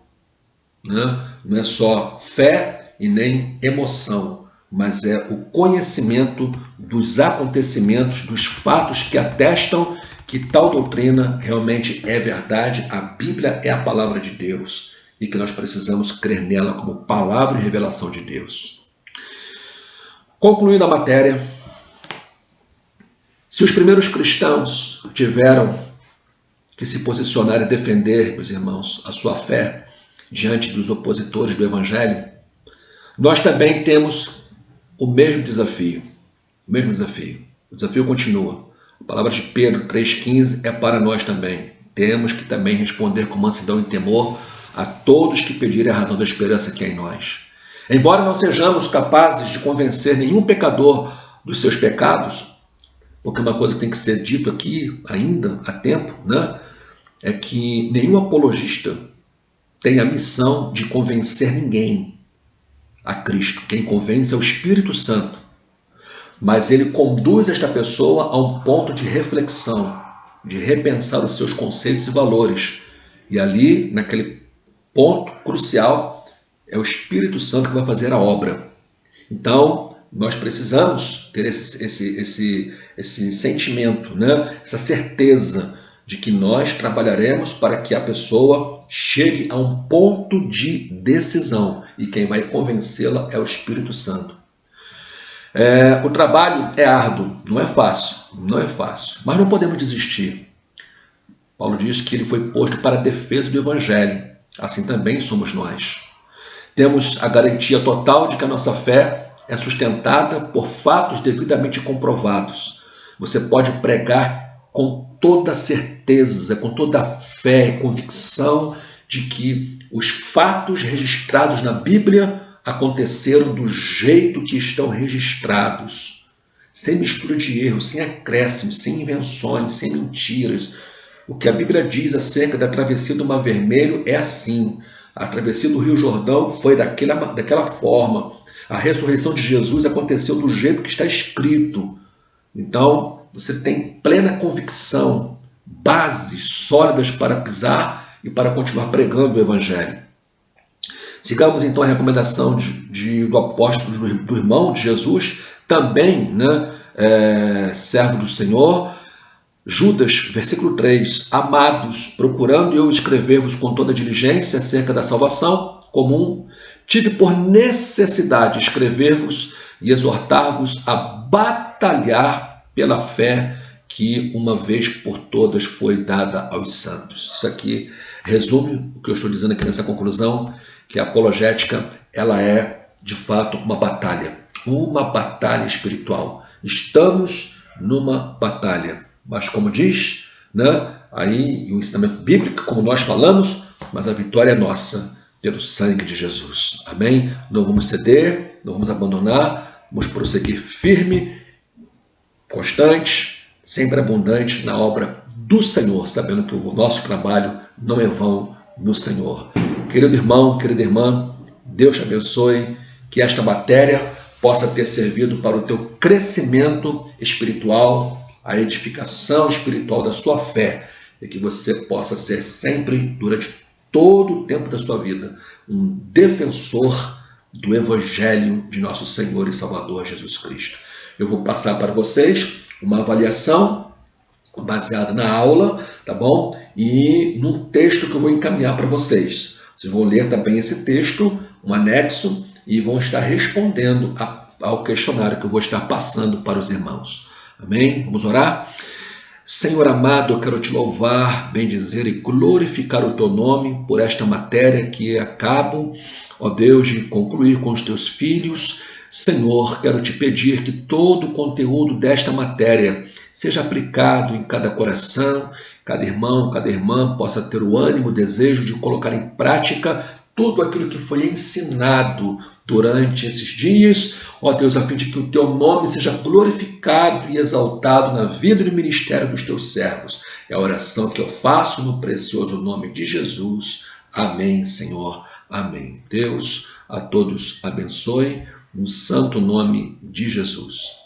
[SPEAKER 1] Né? Não é só fé e nem emoção, mas é o conhecimento dos acontecimentos, dos fatos que atestam que tal doutrina realmente é verdade, a Bíblia é a palavra de Deus e que nós precisamos crer nela como palavra e revelação de Deus. Concluindo a matéria, se os primeiros cristãos tiveram que se posicionar e defender, meus irmãos, a sua fé diante dos opositores do Evangelho, nós também temos o mesmo desafio. O mesmo desafio. O desafio continua. A palavra de Pedro 3,15 é para nós também. Temos que também responder com mansidão e temor a todos que pedirem a razão da esperança que é em nós. Embora não sejamos capazes de convencer nenhum pecador dos seus pecados, porque uma coisa que tem que ser dito aqui ainda há tempo, né, é que nenhum apologista tem a missão de convencer ninguém a Cristo. Quem convence é o Espírito Santo. Mas ele conduz esta pessoa a um ponto de reflexão, de repensar os seus conceitos e valores. E ali, naquele ponto crucial, é o Espírito Santo que vai fazer a obra. Então, nós precisamos ter esse sentimento, né? Essa certeza de que nós trabalharemos para que a pessoa chegue a um ponto de decisão. E quem vai convencê-la é o Espírito Santo. O trabalho é árduo, não é fácil, mas não podemos desistir. Paulo diz que ele foi posto para a defesa do Evangelho, assim também somos nós. Temos a garantia total de que a nossa fé é sustentada por fatos devidamente comprovados. Você pode pregar com toda certeza, com toda fé e convicção de que os fatos registrados na Bíblia aconteceram do jeito que estão registrados, sem mistura de erros, sem acréscimos, sem invenções, sem mentiras. O que a Bíblia diz acerca da travessia do Mar Vermelho é assim. A travessia do Rio Jordão foi daquela forma. A ressurreição de Jesus aconteceu do jeito que está escrito. Então, você tem plena convicção, bases sólidas para pisar e para continuar pregando o Evangelho. Sigamos então a recomendação do apóstolo, do irmão de Jesus, também, né, servo do Senhor, Judas, versículo 3, amados, procurando eu escrever-vos com toda diligência acerca da salvação comum, tive por necessidade escrever-vos e exortar-vos a batalhar pela fé que uma vez por todas foi dada aos santos. Isso aqui resume o que eu estou dizendo aqui nessa conclusão, que a apologética ela é, de fato, uma batalha espiritual. Estamos numa batalha, mas como diz, né, aí o ensinamento bíblico, como nós falamos, mas a vitória é nossa pelo sangue de Jesus. Amém? Não vamos ceder, não vamos abandonar, vamos prosseguir firme, constante, sempre abundante na obra do Senhor, sabendo que o nosso trabalho não é vão no Senhor. Querido irmão, querida irmã, Deus te abençoe, que esta matéria possa ter servido para o teu crescimento espiritual, a edificação espiritual da sua fé, e que você possa ser sempre, durante todo o tempo da sua vida, um defensor do Evangelho de nosso Senhor e Salvador Jesus Cristo. Eu vou passar para vocês uma avaliação baseada na aula, tá bom? E num texto que eu vou encaminhar para vocês. Vocês vão ler também esse texto, um anexo, e vão estar respondendo ao questionário que eu vou estar passando para os irmãos. Amém? Vamos orar? Senhor amado, eu quero te louvar, bendizer e glorificar o teu nome por esta matéria que acabo, ó Deus, de concluir com os teus filhos. Senhor, quero te pedir que todo o conteúdo desta matéria seja aplicado em cada coração, cada irmão, cada irmã possa ter o ânimo, o desejo de colocar em prática tudo aquilo que foi ensinado durante esses dias, ó Deus, a fim de que o teu nome seja glorificado e exaltado na vida e no ministério dos teus servos. É a oração que eu faço no precioso nome de Jesus. Amém, Senhor. Amém. Deus a todos abençoe, no santo nome de Jesus.